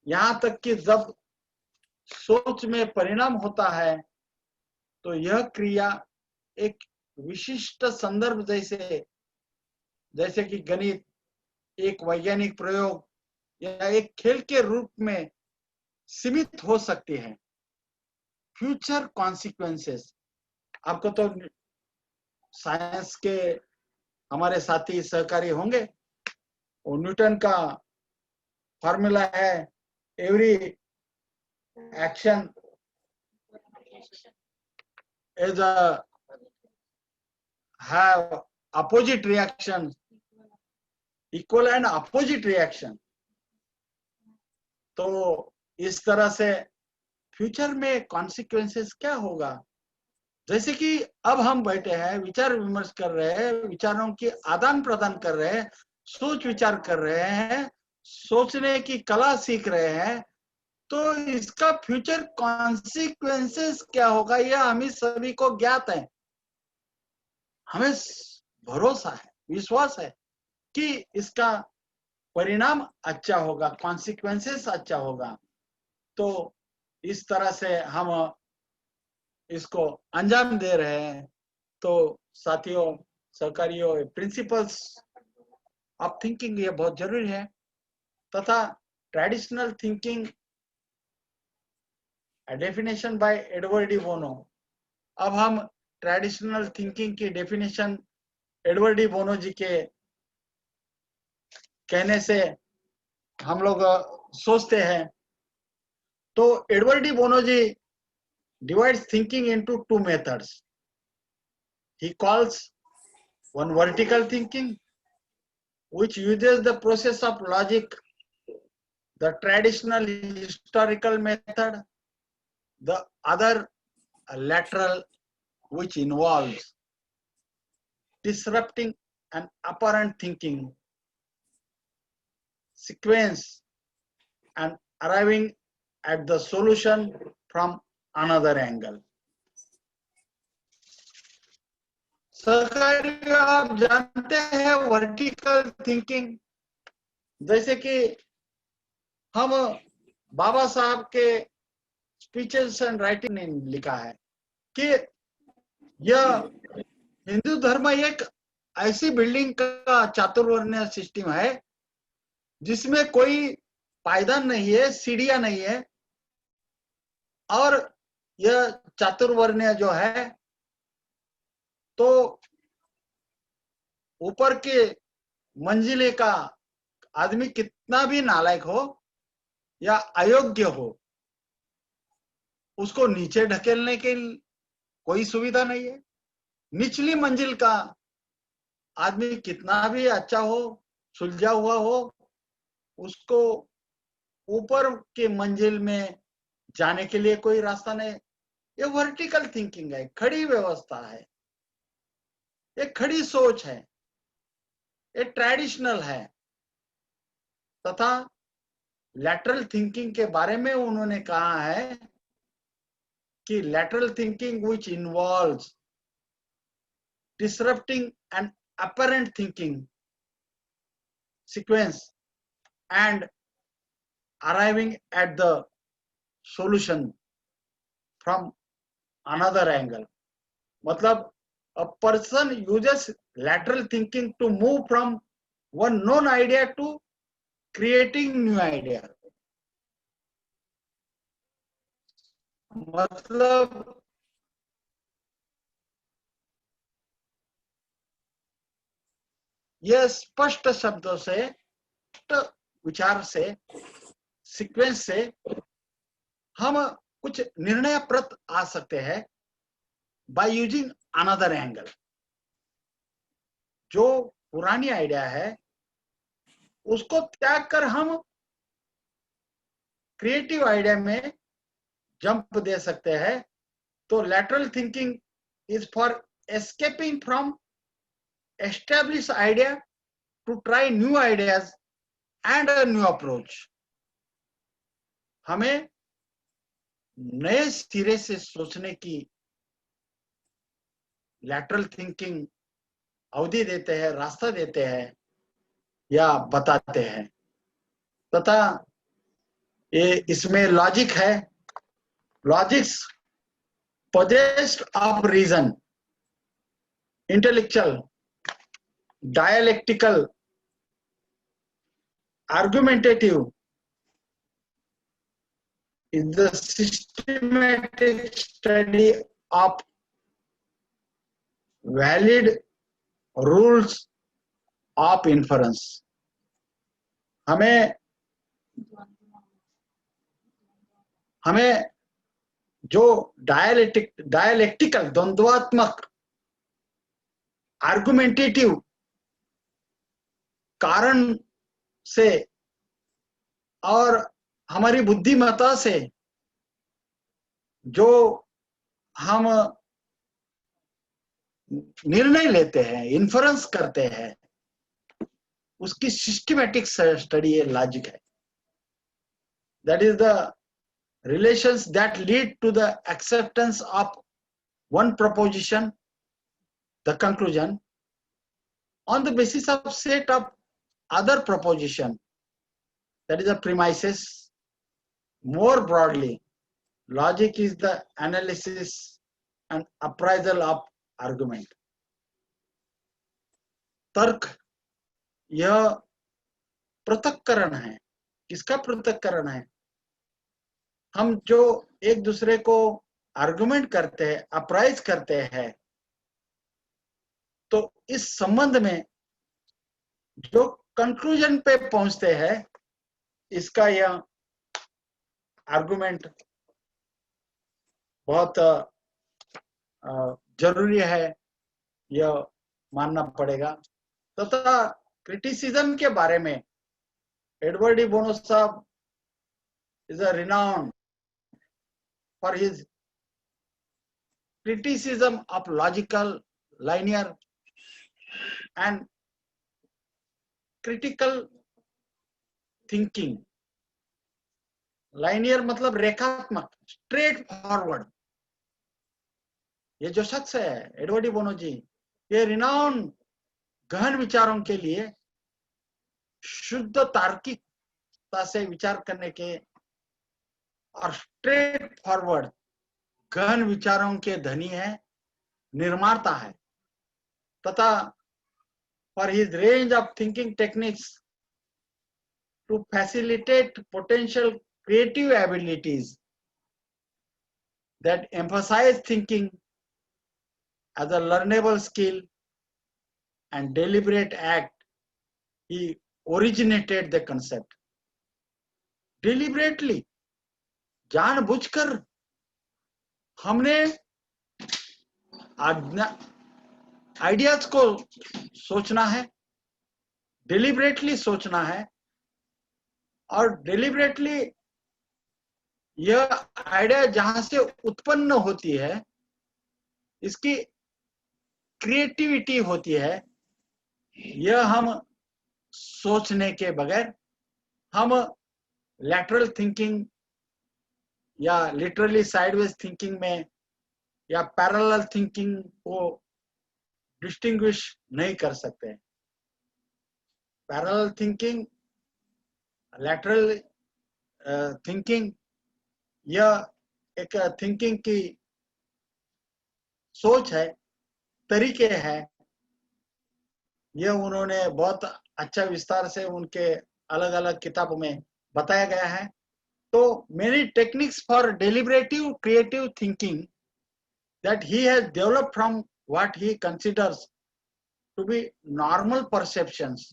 S3: यहाँ तक कि जब सोच में परिणाम होता है तो यह क्रिया एक विशिष्ट संदर्भ जैसे कि गणित, एक वैज्ञानिक प्रयोग या एक खेल के रूप में सीमित हो सकती है। फ्यूचर कॉन्सिक्वेंसेस, आपको तो साइंस के हमारे साथी सहकारी होंगे, और न्यूटन का फॉर्मूला है, every action is a have opposite reaction, equal and opposite reaction। तो इस तरह से फ्यूचर में कॉन्सिक्वेंसेस क्या होगा, जैसे कि अब हम बैठे हैं, विचार विमर्श कर रहे हैं, विचारों की आदान प्रदान कर रहे हैं, सोच विचार कर रहे हैं, सोचने की कला सीख रहे हैं, तो इसका फ्यूचर कॉन्सिक्वेंसेस क्या होगा यह हमें सभी को ज्ञात है। हमें भरोसा है, विश्वास है कि इसका परिणाम अच्छा होगा, कॉन्सिक्वेंसेस अच्छा होगा। तो इस तरह से हम इसको अंजाम दे रहे हैं। तो साथियों, सहकारियों, प्रिंसिपल्स ऑफ थिंकिंग ये बहुत जरूरी है। तथा traditional thinking definition by Edward de बोनो। अब हम ट्रेडिशनल थिंकिंग की definition Edward de Bono ji के कहने से हम लोग सोचते हैं। तो Edward de Bono ji divides thinking into two methods. He calls one vertical thinking, which uses the process of logic, the traditional historical method; the other lateral, which involves disrupting an apparent thinking sequence and arriving at the solution from another angle। सहकारी, आप जानते हैं vertical thinking, जैसे कि हम बाबा साहब के speeches and writing ने लिखा है कि यह हिंदू धर्म एक ऐसी बिल्डिंग का चातुर्वर्ण्य सिस्टम है जिसमें कोई पायदान नहीं है, सीढ़ियां नहीं है, और यह चातुर्वर्ण्य जो है तो ऊपर के मंजिले का आदमी कितना भी नालायक हो या अयोग्य हो, उसको नीचे ढकेलने के कोई सुविधा नहीं है। निचली मंजिल का आदमी कितना भी अच्छा हो, सुलझा हुआ हो, उसको ऊपर के मंजिल में जाने के लिए कोई रास्ता नहीं। ये वर्टिकल थिंकिंग है, खड़ी व्यवस्था है, ये खड़ी सोच है, ये ट्रेडिशनल है। तथा लैटरल थिंकिंग के बारे में उन्होंने कहा है कि lateral thinking which involves disrupting an apparent thinking sequence and arriving at the solution from another angle। मतलब a person uses lateral thinking to move from one known idea to creating new idea। मतलब यह स्पष्ट शब्दों से, विचार से, sequence से हम कुछ निर्णय प्राप्त आ सकते हैं बाय यूजिंग अनदर एंगल। जो पुरानी आइडिया है उसको त्याग कर हम क्रिएटिव आइडिया में जंप दे सकते हैं। तो lateral thinking is for escaping from established idea to try new ideas and a new approach। हमें नए सिरे से सोचने की लैटरल थिंकिंग अवधि देते हैं, रास्ता देते हैं या बताते हैं, तथा ये इसमें लॉजिक है. Logics possessed of reason, intellectual, dialectical, argumentative, is the systematic study of valid rules of inference. हमें जो डायलेक्टिकल द्वंद्वात्मक आर्गुमेंटेटिव कारण से और हमारी बुद्धिमत्ता से जो हम निर्णय लेते हैं, इन्फरेंस करते हैं, उसकी सिस्टमैटिक स्टडी है, लॉजिक है. That is the relations that lead to the acceptance of one proposition, the conclusion, on the basis of set of other proposition, that is the premises. More broadly, logic is the analysis and appraisal of argument. तर्क यह पृथक्करण है. किसका पृथक्करण है? हम जो एक दूसरे को आर्गुमेंट करते हैं, अप्राइज करते हैं, तो इस संबंध में जो कंक्लूजन पे पहुंचते हैं, इसका यह आर्गुमेंट बहुत जरूरी है, यह मानना पड़ेगा. तथा क्रिटिसिज्म के बारे में एडवर्ड डी बोनो साहब is a renowned for his criticism of logical, linear and critical thinking. Linear मतलब रेखात्मक, स्ट्रेट फॉरवर्ड. ये जो शख्स है एडवर्ड डी बोनो जी, ये रिनाउंड गहन विचारों के लिए शुद्ध तार्किकता से विचार करने के और स्ट्रेट फॉरवर्ड गहन विचारों के धनी है, निर्माता है. तथा for his range of thinking techniques to facilitate potential creative abilities that emphasize thinking as a learnable skill and deliberate act, he originated the concept. Deliberately, जानबूझकर हमने आइडियाज को सोचना है, डिलिबरेटली सोचना है, और डिलिबरेटली यह आइडिया जहां से उत्पन्न होती है, इसकी क्रिएटिविटी होती है, यह हम सोचने के बगैर हम लैटरल थिंकिंग या लिटरली साइडवेज थिंकिंग में या पैरेलल थिंकिंग को डिस्टिंग्विश नहीं कर सकते. पैरेलल थिंकिंग, लैटरल थिंकिंग, यह एक थिंकिंग की सोच है, तरीके है. यह उन्होंने बहुत अच्छा विस्तार से उनके अलग अलग किताबों में बताया गया है. तो many techniques for deliberative creative thinking that he has developed from what he considers to be normal perceptions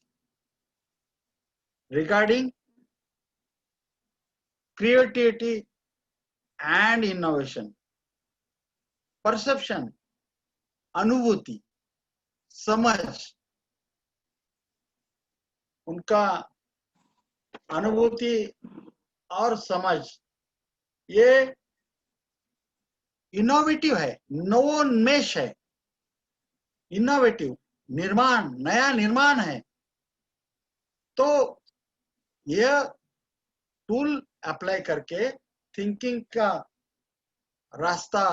S3: regarding creativity and innovation. Perception, अनुभूति, समझ, उनका अनुभूति और समझ ये इनोवेटिव है, नवोन्मेष है. इनोवेटिव निर्माण, नया निर्माण है. तो यह टूल अप्लाई करके थिंकिंग का रास्ता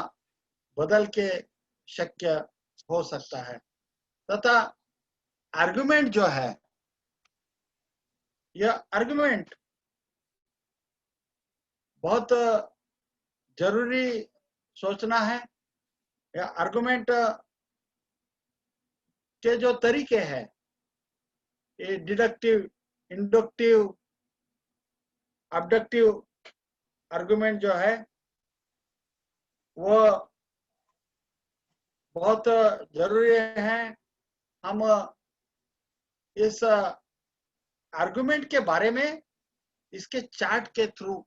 S3: बदल के शक्य हो सकता है. तथा आर्गुमेंट जो है, यह आर्गुमेंट बहुत जरूरी सोचना है। यह आर्गुमेंट के जो तरीके हैं, ये डिडक्टिव, इंडक्टिव, अबडक्टिव आर्गुमेंट जो है वो बहुत जरूरी है। हम इस आर्गुमेंट के बारे में इसके चार्ट के थ्रू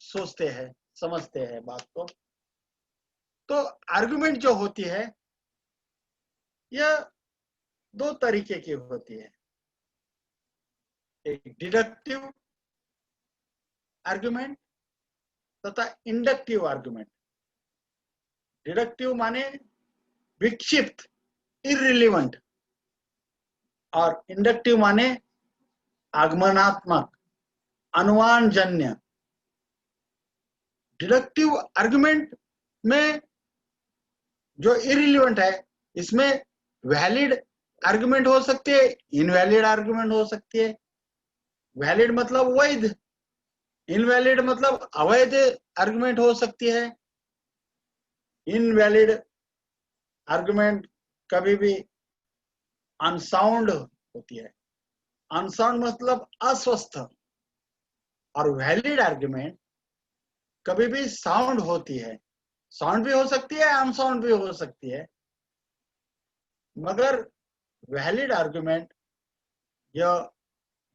S3: सोचते हैं, समझते हैं बात को। तो आर्गुमेंट जो होती है यह दो तरीके की होती है, एक डिडक्टिव आर्गुमेंट तथा इंडक्टिव आर्गुमेंट। डिडक्टिव माने विक्षिप्त, इररिलेवेंट, और इंडक्टिव माने आगमनात्मक, अनुमानजन्य। डिडक्टिव आर्गुमेंट में जो इररिलेवेंट है, इसमें वैलिड आर्गुमेंट हो सकती है, इनवैलिड आर्गुमेंट हो सकती है। वैलिड मतलब वैध, इनवैलिड मतलब अवैध आर्गुमेंट हो सकती है। इनवैलिड आर्गुमेंट कभी भी अनसाउंड होती है। अनसाउंड मतलब अस्वस्थ, और वैलिड आर्गुमेंट कभी भी साउंड होती है। साउंड भी हो सकती है, अनसाउंड भी हो सकती है, मगर वैलिड आर्गुमेंट यह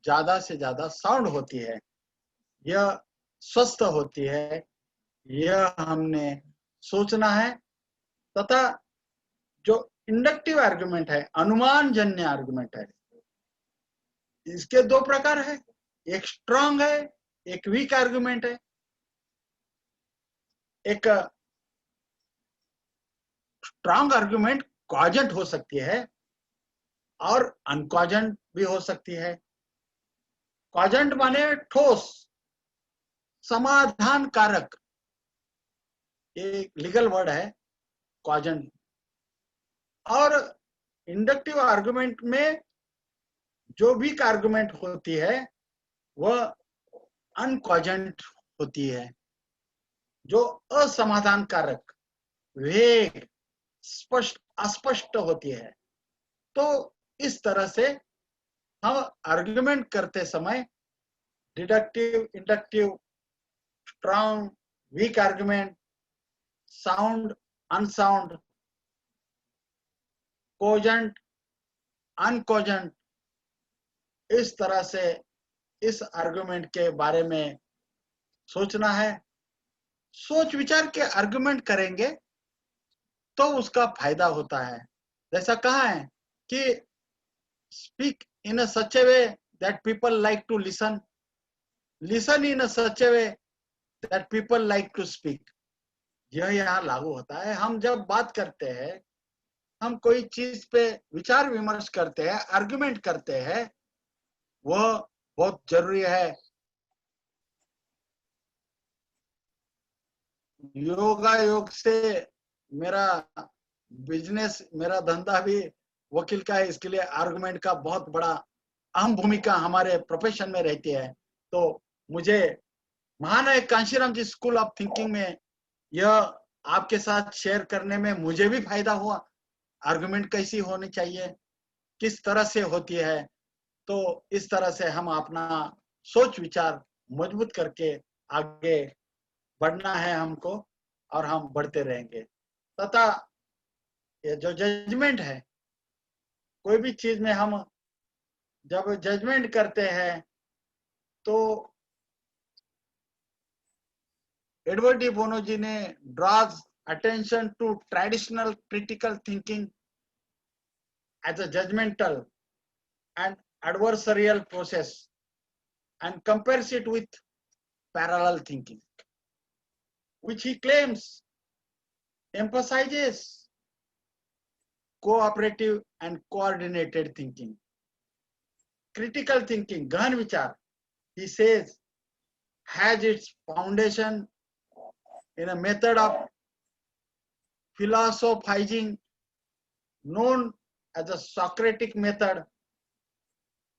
S3: ज्यादा से ज्यादा साउंड होती है, यह स्वस्थ होती है, यह हमने सोचना है। तथा जो इंडक्टिव आर्गुमेंट है, अनुमानजन्य आर्गुमेंट है, इसके दो प्रकार है, एक स्ट्रांग है, एक वीक आर्गुमेंट है। एक स्ट्रांग आर्गुमेंट कॉजेंट हो सकती है और अनकॉजेंट भी हो सकती है। कॉजेंट माने ठोस, समाधान कारक, एक लीगल वर्ड है कॉजेंट। और इंडक्टिव आर्गुमेंट में जो वीक आर्गुमेंट होती है वह अनकॉजेंट होती है, जो असमाधान कारक, वेग, स्पष्ट, अस्पष्ट होती है। तो इस तरह से हम आर्गुमेंट करते समय deductive, inductive, strong, weak argument, sound, unsound, cogent, uncogent, इस तरह से इस आर्गुमेंट के बारे में सोचना है। सोच विचार के आर्गुमेंट करेंगे तो उसका फायदा होता है। जैसा कहा है कि speak in a such a way that people like to listen, listen in a such a way that people like to speak. यह यहाँ लागू होता है। हम जब बात करते हैं, हम कोई चीज पे विचार विमर्श करते हैं, आर्गुमेंट करते हैं, वह बहुत जरूरी है। योगा योग से मेरा बिजनेस, मेरा धंधा भी वकील का है, इसके लिए आर्गुमेंट का बहुत बड़ा अहम भूमिका हमारे प्रोफेशन में रहती है। तो मुझे महानायक Kanshiram ji school of thinking में यह आपके साथ शेयर करने में मुझे भी फायदा हुआ। आर्गुमेंट कैसी होनी चाहिए, किस तरह से होती है, तो इस तरह से हम अपना सोच विचार मजबूत करके आगे बढ़ना है हमको, और हम बढ़ते रहेंगे। तथा ये जो जजमेंट है, कोई भी चीज में हम जब जजमेंट करते हैं तो एडवर्ड डी बोनो जी ने draws attention to traditional critical thinking as a judgemental and adversarial process and compares it with parallel thinking, which he claims emphasizes cooperative and coordinated thinking. Critical thinking, गहन विचार, he says, has its foundation in a method of philosophizing known as a Socratic method,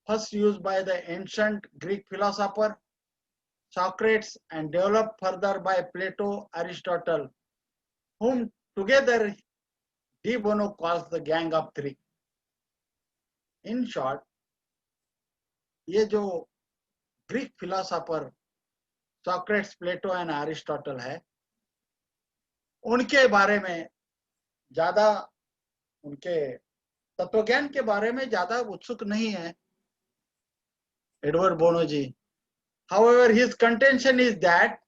S3: first used by the ancient Greek philosopher Socrates and developed further by Plato, Aristotle, whom together De Bono calls the Gang of Three. In short, ये जो Greek philosopher Socrates, Plato and Aristotle है, उनके बारे में ज्यादा, उनके तत्वज्ञान के बारे में ज्यादा उत्सुक नहीं है Edward Bono ji. However, his contention is that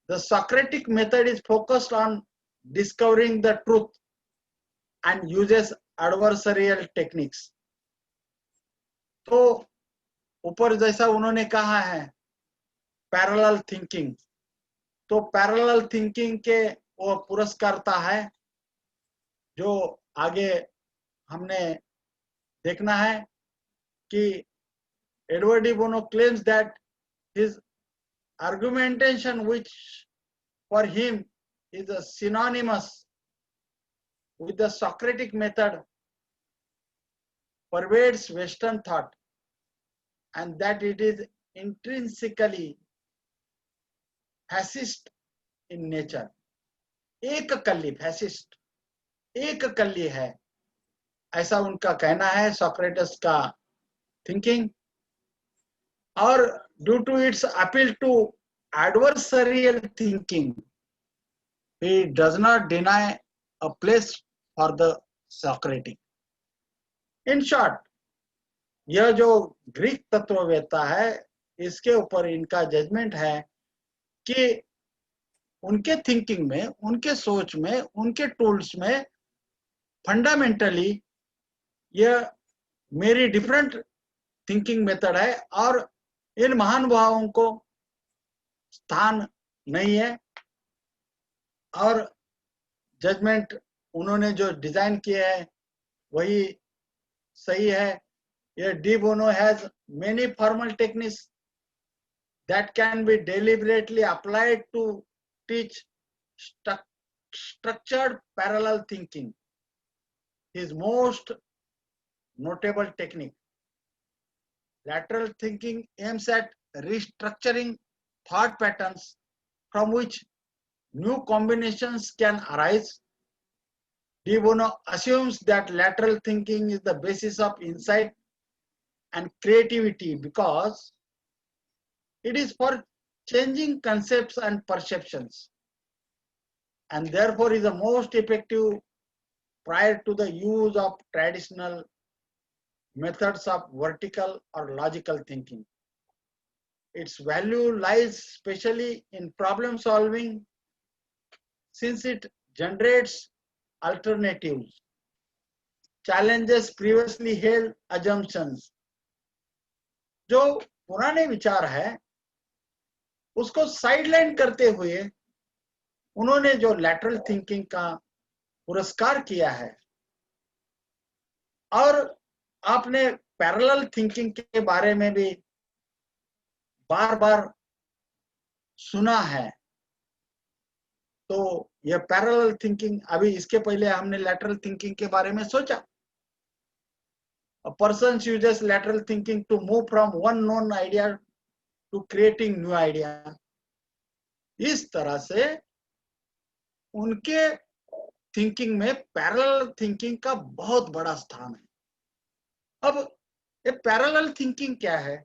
S3: the Socratic method is focused on discovering the truth and uses adversarial techniques. तो ऊपर जैसा उन्होंने कहा है पैरेलल थिंकिंग, तो पैरेलल थिंकिंग के वो पुरस्कारता है जो आगे हमने देखना है कि Edward de Bono claims that his argumentation, which for him is a synonymous with the Socratic method, pervades Western thought, and that it is intrinsically fascist in nature. एक कल्ली, फैसिस्ट एक कल्ली है, ऐसा उनका कहना है सोक्रेटिस का थिंकिंग. और due to its appeal to adversarial thinking, he does not deny a place for the Socratic. In short, यह जो ग्रीक तत्ववेत्ता है, इसके ऊपर इनका जजमेंट है कि उनके थिंकिंग में, उनके सोच में, उनके टूल्स में फंडामेंटली यह मेरी डिफरेंट थिंकिंग मेथड है और इन महानुभावों को स्थान नहीं है. और जजमेंट उन्होंने जो डिजाइन किया है वही सही है. यह de Bono has many formal techniques that can be deliberately applied to teach structured parallel thinking. His most notable technique, lateral thinking, aims at restructuring thought patterns from which new combinations can arise. De Bono assumes that lateral thinking is the basis of insight and creativity because it is for changing concepts and perceptions, and therefore is the most effective prior to the use of traditional methods of vertical or logical thinking. Its value lies especially in problem solving, since it generates alternatives, challenges previously held assumptions. जो पुराने विचार है उसको sideline करते हुए उन्होंने जो lateral thinking का पुरस्कार किया है, और आपने पैरेलल थिंकिंग के बारे में भी बार बार सुना है. तो यह पैरेलल थिंकिंग, अभी इसके पहले हमने लैटरल थिंकिंग के बारे में सोचा. A person uses lateral thinking to move from one known idea to creating new idea. इस तरह से उनके थिंकिंग में पैरेलल थिंकिंग का बहुत बड़ा स्थान है. अब ये पैरेलल थिंकिंग क्या है?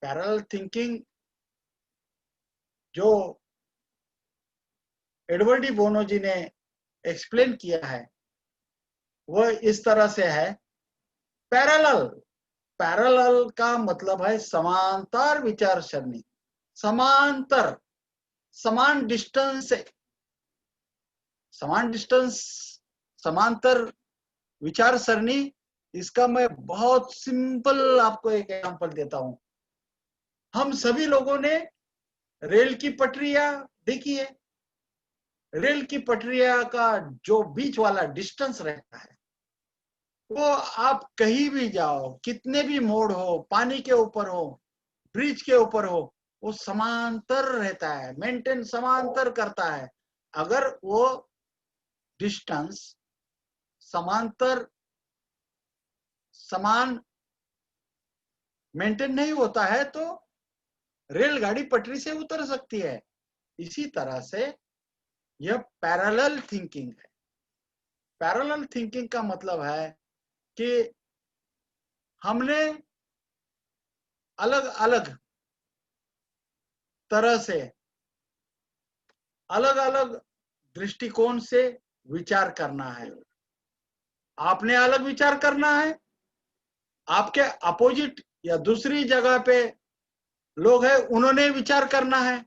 S3: पैरेलल थिंकिंग जो एडवर्ड डी बोनो जी ने एक्सप्लेन किया है वह इस तरह से है. पैरेलल, पैरेलल का मतलब है समांतर विचार सरणी. समांतर, समान डिस्टेंस से, समान डिस्टेंस, समांतर विचार सरणी. इसका मैं बहुत सिंपल आपको एक एग्जांपल देता हूं. हम सभी लोगों ने रेल की पटरियां देखी है. रेल की पटरियां का जो बीच वाला डिस्टेंस रहता है वो आप कहीं भी जाओ, कितने भी मोड़ हो, पानी के ऊपर हो, ब्रिज के ऊपर हो, वो समांतर रहता है, मेंटेन समांतर करता है. अगर वो डिस्टेंस समांतर समान मेंटेन नहीं होता है तो रेलगाड़ी पटरी से उतर सकती है। इसी तरह से यह पैरेलल थिंकिंग है। पैरेलल थिंकिंग का मतलब है कि हमने अलग अलग तरह से अलग अलग दृष्टिकोण से विचार करना है। आपने अलग विचार करना है, आपके अपोजिट या दूसरी जगह पे लोग हैं उन्होंने विचार करना है।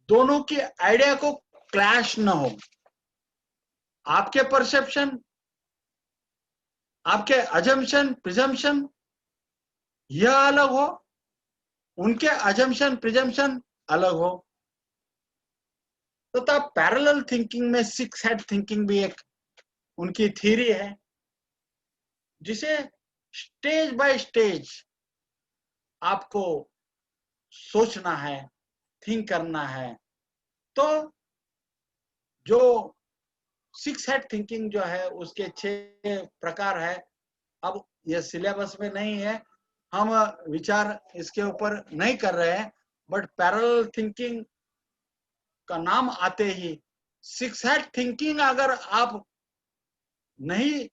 S3: दोनों की आइडिया को क्लैश न हो। आपके परसेप्शन, आपके अजम्पशन प्रिजम्पशन यह अलग हो, उनके अजम्पशन प्रिजम्पशन अलग हो। तो पैरेलल थिंकिंग में सिक्स हेड थिंकिंग भी एक उनकी थ्योरी है, जिसे स्टेज बाय स्टेज आपको सोचना है, थिंक करना है। तो जो सिक्स हेड थिंकिंग जो है उसके 6 प्रकार है। अब यह सिलेबस में नहीं है, हम विचार इसके ऊपर नहीं कर रहे हैं, बट पैरेलल थिंकिंग का नाम आते ही सिक्स हेड थिंकिंग अगर आप नहीं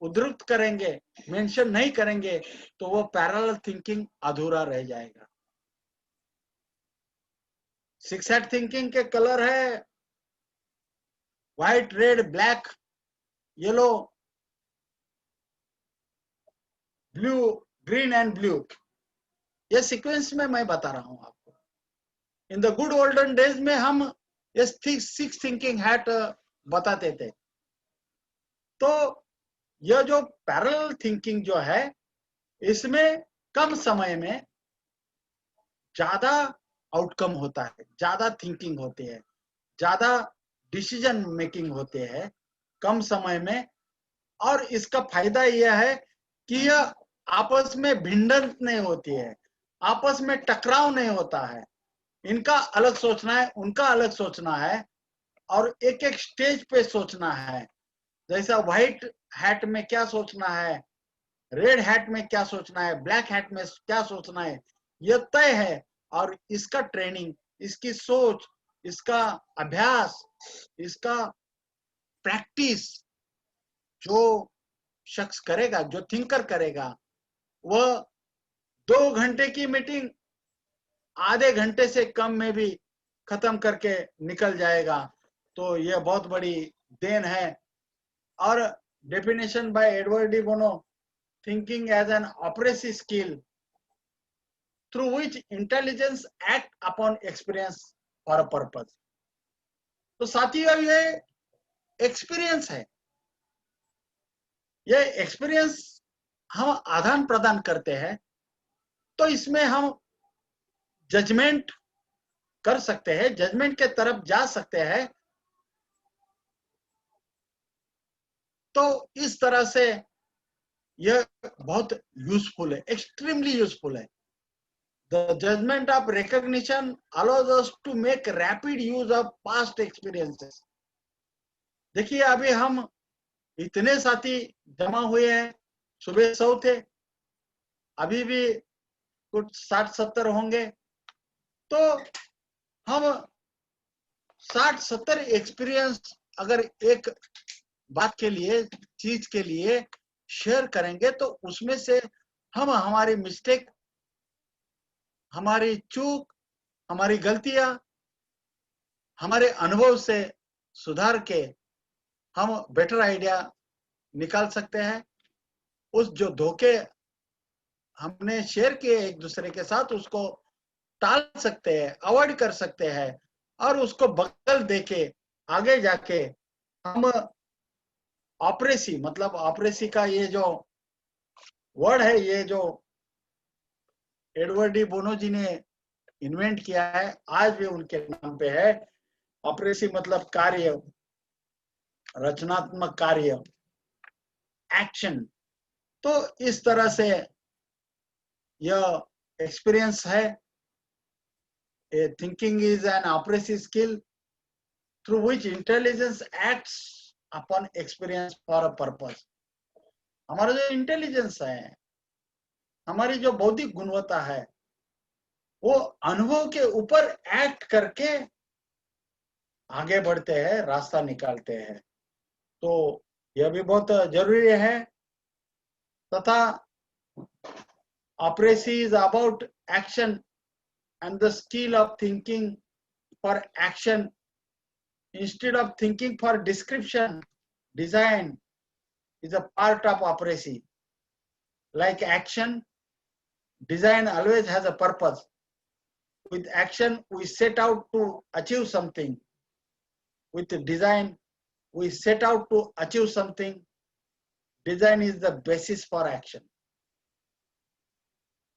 S3: उद्धृत करेंगे, मेंशन नहीं करेंगे, तो वो पैरेलल थिंकिंग अधूरा रह जाएगा। सिक्स हेड थिंकिंग के कलर है white, red, black, yellow, blue, green and blue. ये सीक्वेंस में मैं बता रहा हूं आपको। In the good olden days में हम ये सिक्स थिंकिंग हैट बताते थे। तो यह जो पैरेलल थिंकिंग जो है, इसमें कम समय में ज्यादा आउटकम होता है, ज्यादा थिंकिंग होती है, ज्यादा डिसीजन मेकिंग होते हैं कम समय में। और इसका फायदा यह है कि यह आपस में भिड़ंत नहीं होती है, आपस में टकराव नहीं होता है। इनका अलग सोचना है, उनका अलग सोचना है, और एक एक स्टेज पे सोचना है। जैसा व्हाइट हैट में क्या सोचना है, रेड हैट में क्या सोचना है, ब्लैक हैट में क्या सोचना है, यह तय है। और इसका ट्रेनिंग, इसकी सोच, इसका अभ्यास, इसका प्रैक्टिस जो शख्स करेगा, जो थिंकर करेगा, वह 2 घंटे की मीटिंग आधे घंटे से कम में भी खत्म करके निकल जाएगा। तो यह बहुत बड़ी देन है। और definition by Edward de Bono, thinking as an operative skill through which intelligence act upon experience for a purpose. तो साथियों, ये एक्सपीरियंस है। ये एक्सपीरियंस हम आदान प्रदान करते हैं, तो इसमें हम जजमेंट कर सकते हैं, जजमेंट के तरफ जा सकते हैं। तो इस तरह से यह बहुत यूजफुल है, एक्सट्रीमली यूजफुल है। The judgement of recognition allows us to make rapid use of past experiences. देखिए, अभी हम इतने साथी जमा हुए हैं, सुबह 100 थे, अभी भी कुछ 60-70 होंगे। तो हम 60-70 एक्सपीरियंस अगर एक बात के लिए, चीज के लिए शेयर करेंगे, तो उसमें से हम हमारी मिस्टेक, हमारी चूक, हमारी गलतियां, हमारे अनुभव से सुधार के हम बेटर आइडिया निकाल सकते हैं। उस जो धोखे हमने शेयर किए एक दूसरे के साथ, उसको टाल सकते हैं, अवॉइड कर सकते हैं, और उसको बगल देके आगे जाके हम ऑपरेसी, मतलब ऑपरेसी का ये जो वर्ड है, ये जो एडवर्ड डी बोनो जी ने इन्वेंट किया है, आज भी उनके नाम पे है। ऑपरेसी मतलब कार्य, रचनात्मक कार्य, एक्शन। तो इस तरह से यह एक्सपीरियंस है। Thinking is an operative skill through which intelligence acts upon experience for a purpose. हमारा जो इंटेलिजेंस है, हमारी जो बौद्धिक गुणवत्ता है, वो अनुभव के ऊपर एक्ट करके आगे बढ़ते हैं, रास्ता निकालते हैं. तो यह भी बहुत जरूरी है. तथा oracy is about action and the skill of thinking for action instead of thinking for description. Design is a part of operacy. Like action, design always has a purpose. With action, we set out to achieve something. With design, we set out to achieve something. Design is the basis for action.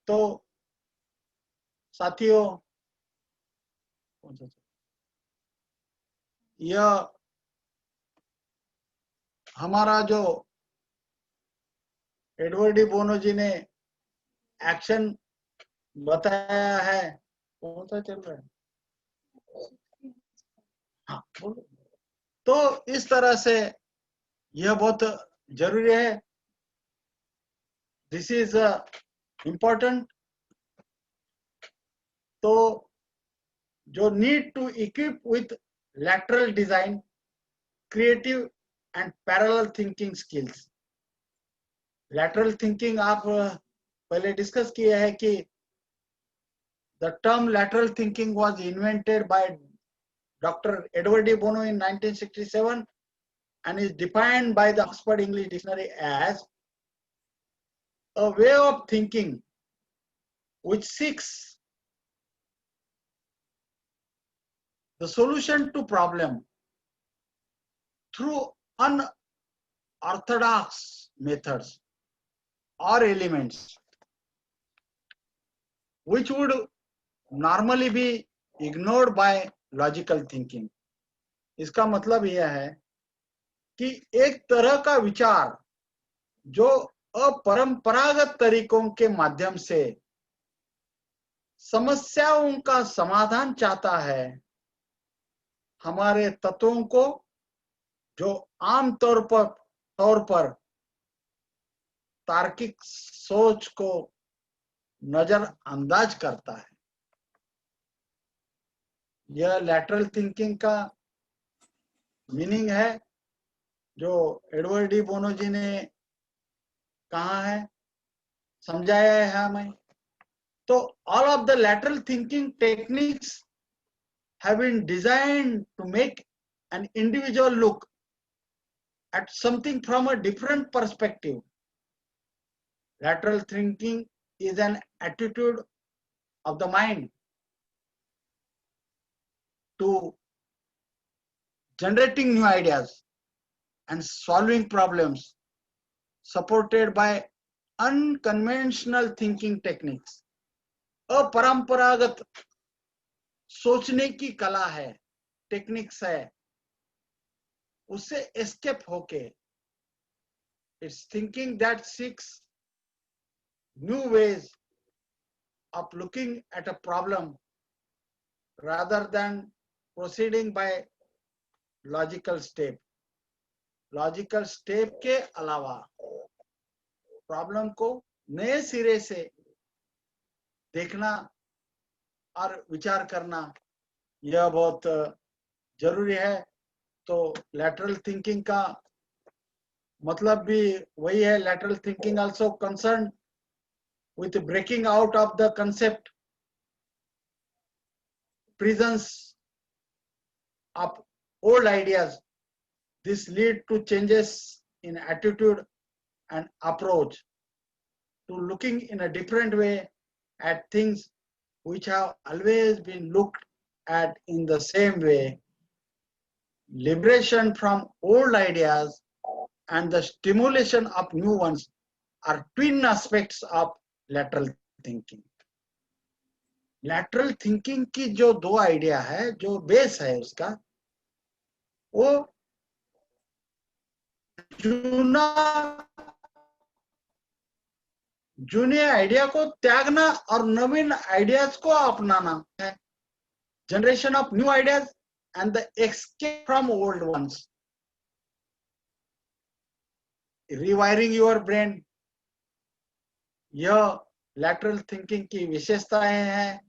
S3: तो साथियों, यह हमारा जो Edward de Bono ji ने action बताया है, कौन सा चल रहा है? हाँ, बोलो. तो इस तरह से यह बहुत जरूरी है. This is important. तो जो need to equip with lateral design, creative and parallel thinking skills. Lateral thinking आप पहले डिस्कस किया है कि the term lateral thinking was invented by doctor Edward de Bono in 1967 and is defined by the Oxford English Dictionary as a way of thinking which seeks the solution to problem through unorthodox methods or elements which would normally be ignored by logical thinking. इसका मतलब यह है कि एक तरह का विचार जो अपरंपरागत तरीकों के माध्यम से समस्याओं का समाधान चाहता है, हमारे तत्वों को जो आम तौर पर तार्किक सोच को नजरअंदाज करता है. यह लैटरल थिंकिंग का मीनिंग है जो एडवर्ड डी बोनो जी ने कहा है, समझाया है हमें. तो all of the lateral thinking techniques have been designed to make an individual look at something from a different perspective. Lateral thinking is an attitude of the mind to generating new ideas and solving problems supported by unconventional thinking techniques. अपरंपरागत सोचने की कला है, techniques है, उससे escape होके it's thinking that seeks new ways of looking at a problem rather than proceeding by logical step. Logical step के अलावा प्रॉब्लम को नए सिरे से देखना और विचार करना, यह बहुत जरूरी है. तो लैटरल थिंकिंग का मतलब भी वही है. Lateral thinking also concern with breaking out of the concept prisons of old ideas. This lead to changes in attitude and approach to looking in a different way at things which have always been looked at in the same way. Liberation from old ideas and the stimulation of new ones are twin aspects of lateral thinking. Lateral thinking की जो दो idea है, जो base है उसका, वो जूने idea को त्यागना और नवीन आइडियाज को अपनाना है. Generation of new ideas and the escape from old ones. Rewiring your brain, यह लैटरल थिंकिंग की विशेषताएं हैं.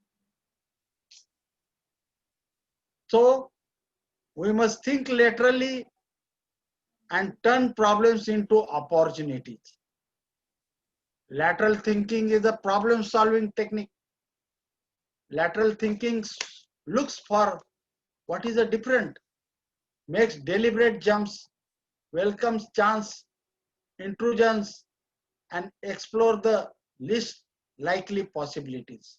S3: So we must think laterally and turn problems into opportunities. Lateral thinking is a problem solving technique. Lateral thinking looks for what is a different, makes deliberate jumps, welcomes chance intrusions, and explore the least likely possibilities.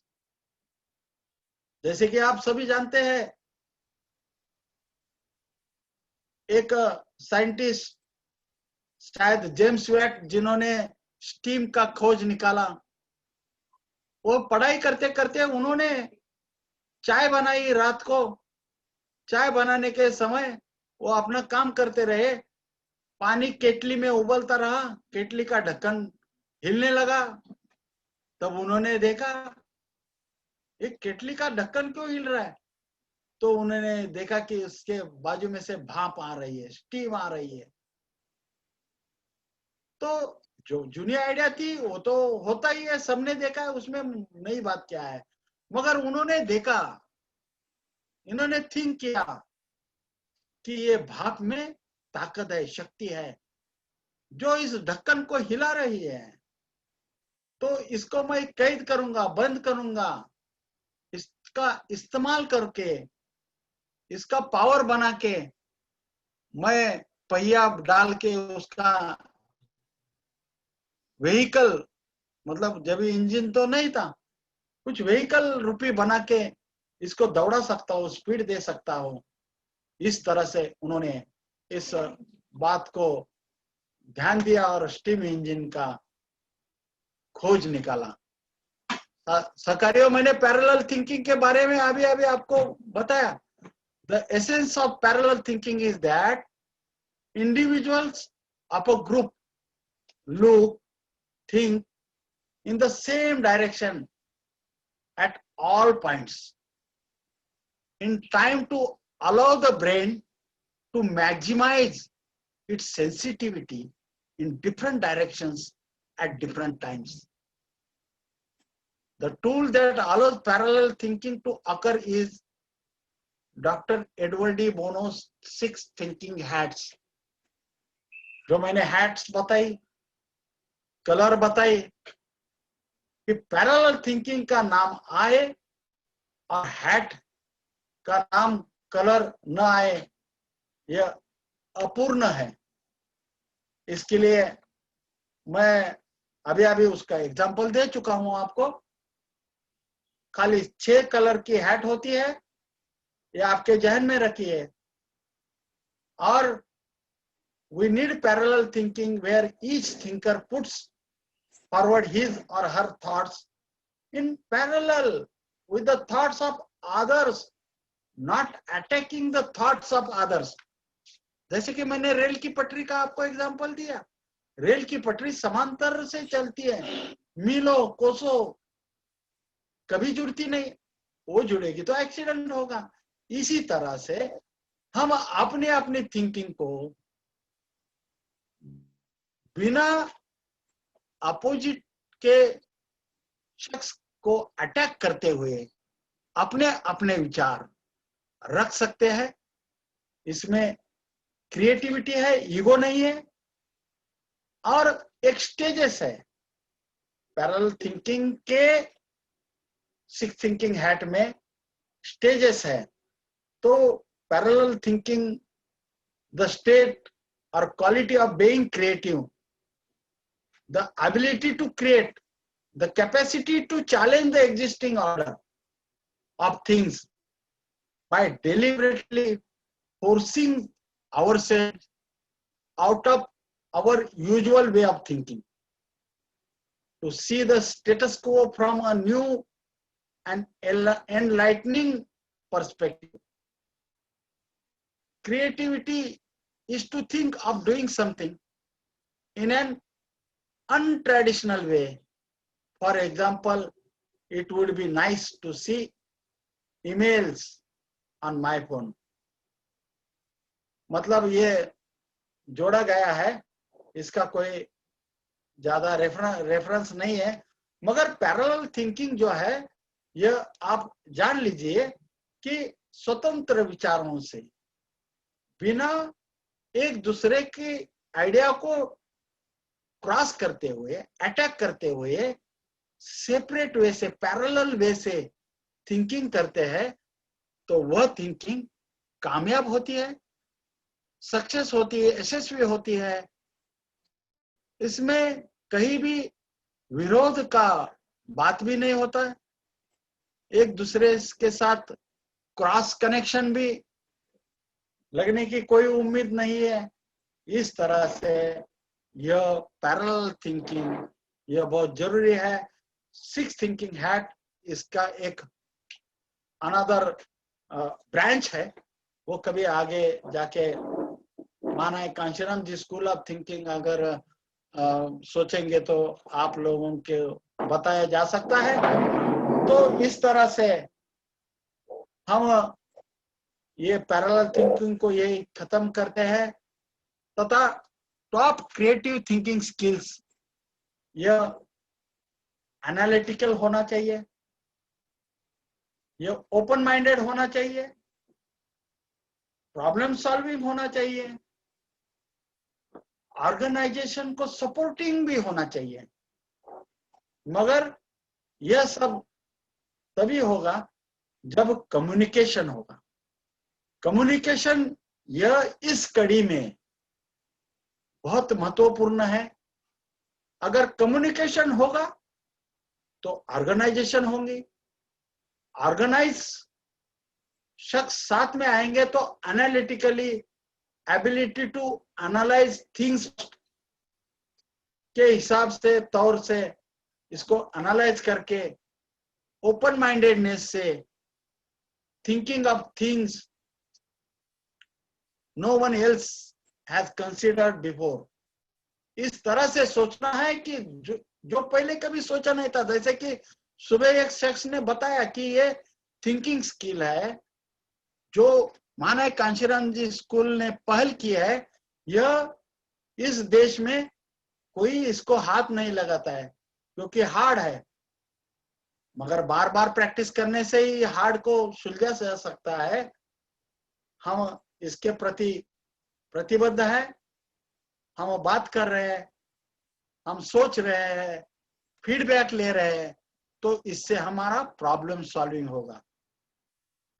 S3: जैसे कि आप सभी जानते हैं, एक scientist शायद James wait जिन्होंने steam का खोज निकाला, वो पढ़ाई करते करते उन्होंने चाय बनाई. रात को चाय बनाने के समय वो अपना काम करते रहे, पानी केटली में उबलता रहा, केटली का ढक्कन हिलने लगा. तब उन्होंने देखा ये केटली का ढक्कन क्यों हिल रहा है. तो उन्होंने देखा कि उसके बाजू में से भाप आ रही है, स्टीम आ रही है. तो जो जूनी आइडिया थी वो तो होता ही है, सबने देखा है, उसमें नई बात क्या है. मगर उन्होंने देखा, इन्होंने थिंक किया कि ये भाप में ताकत है, शक्ति है जो इस ढक्कन को हिला रही है. तो इसको मैं कैद करूंगा, बंद करूंगा, इसका इस्तेमाल करके, इसका पावर बना के मैं पहिया डाल के उसका व्हीकल, मतलब जब इंजन तो नहीं था, कुछ व्हीकल रूपी बना के इसको दौड़ा सकता हूँ, स्पीड दे सकता हूँ. इस तरह से उन्होंने इस बात को ध्यान दिया और स्टीम इंजन का खोज निकाला. सहकारियों, मैंने पैरेलल थिंकिंग के बारे में अभी अभी आपको बताया. The essence of parallel thinking is that individuals of a group look, think in the same direction at all points in time to allow the brain to maximize its sensitivity in different directions at different times. The tool that allows parallel thinking to occur is Dr. Edward D. Bono's 6 thinking hats. जो मैंने hats बताई, colour बताई, कि parallel thinking का नाम आए और hat का नाम कलर न आए, यह अपूर्ण है. इसके लिए मैं अभी अभी उसका एग्जांपल दे चुका हूं आपको. खाली 6 कलर की हैट होती है, ये आपके जहन में रखिए. और we need parallel thinking where each thinker puts forward his or her thoughts in parallel with the thoughts of others, not attacking the thoughts of others. जैसे कि मैंने रेल की पटरी का आपको एग्जांपल दिया. रेल की पटरी समांतर से चलती है, मीलों कोसों कभी जुड़ती नहीं. वो जुड़ेगी तो एक्सीडेंट होगा. इसी तरह से हम अपने अपनी थिंकिंग को बिना अपोजिट के शख्स को अटैक करते हुए अपने अपने विचार रख सकते हैं. इसमें क्रिएटिविटी है, ईगो नहीं है. और एक स्टेजेस है पैरेलल थिंकिंग के 6 थिंकिंग हैट में, स्टेजेस है. तो parallel thinking, the state or quality of being creative, the ability to create, the capacity to challenge the existing order of things by deliberately forcing ourselves out of our usual way of thinking, to see the status quo from a new and enlightening perspective. Creativity is to think of doing something in an untraditional way. For example, it would be nice to see emails on my phone. मतलब ये जोड़ा गया है इसका कोई ज्यादा reference नहीं है, मगर पैरेलल थिंकिंग जो है यह आप जान लीजिए कि स्वतंत्र विचारों से, बिना एक दूसरे की आइडिया को क्रॉस करते हुए, अटैक करते हुए, सेपरेट वे से, पैरेलल वे से थिंकिंग करते हैं, तो वह थिंकिंग कामयाब होती है, सक्सेस होती है, यशस्वी होती है। इसमें कहीं भी विरोध का बात भी नहीं होता है, एक दूसरे के साथ क्रॉस कनेक्शन भी लगने की कोई उम्मीद नहीं है। इस तरह से यह पैरेलल थिंकिंग यह बहुत जरूरी है। 6 थिंकिंग हैट इसका एक अनदर ब्रांच है, वो कभी आगे जाके माना Kanshiram ji school of thinking अगर सोचेंगे तो आप लोगों के बताया जा सकता है। तो इस तरह से हम ये पैरेलल थिंकिंग को यही खत्म करते हैं, तथा टॉप क्रिएटिव थिंकिंग स्किल्स यह एनालिटिकल होना चाहिए, यह ओपन माइंडेड होना चाहिए, प्रॉब्लम सॉल्विंग होना चाहिए, ऑर्गेनाइजेशन को सपोर्टिंग भी होना चाहिए। मगर यह सब तभी होगा जब कम्युनिकेशन होगा। कम्युनिकेशन यह इस कड़ी में बहुत महत्वपूर्ण है। अगर कम्युनिकेशन होगा तो ऑर्गेनाइजेशन होंगी, ऑर्गेनाइज शख्स साथ में आएंगे तो analytically ability to analyse things के हिसाब से, तौर से इसको एनालाइज करके ओपन माइंडेडनेस से thinking of things no one else has considered before, इस तरह से सोचना है कि जो पहले कभी सोचा नहीं था। जैसे कि सुबह एक शख्स ने बताया कि ये थिंकिंग स्किल है जो माना कांशीराम जी स्कूल ने पहल की है, यह इस देश में कोई इसको हाथ नहीं लगाता है क्योंकि हार्ड है, मगर बार बार प्रैक्टिस करने से ही हार्ड को सुलझा जा सकता है। हम इसके प्रति प्रतिबद्ध है, हम बात कर रहे हैं, हम सोच रहे हैं, फीडबैक ले रहे हैं, तो इससे हमारा प्रॉब्लम सॉल्विंग होगा।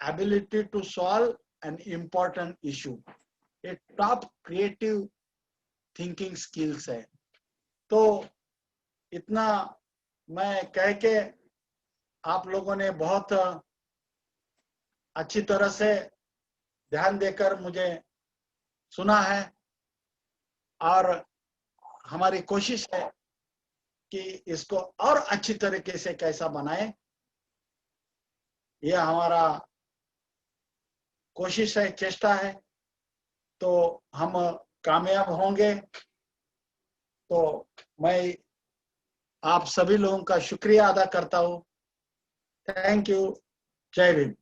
S3: Ability to solve an important issue ये टॉप क्रिएटिव थिंकिंग स्किल्स है। तो इतना मैं कह के आप लोगों ने बहुत अच्छी तरह से ध्यान देकर मुझे सुना है, और हमारी कोशिश है कि इसको और अच्छी तरीके से कैसा बनाए, यह हमारा कोशिश है, चेष्टा है। तो हम कामयाब होंगे। तो मैं आप सभी लोगों का शुक्रिया अदा करता हूँ। Thank you. जय भीम।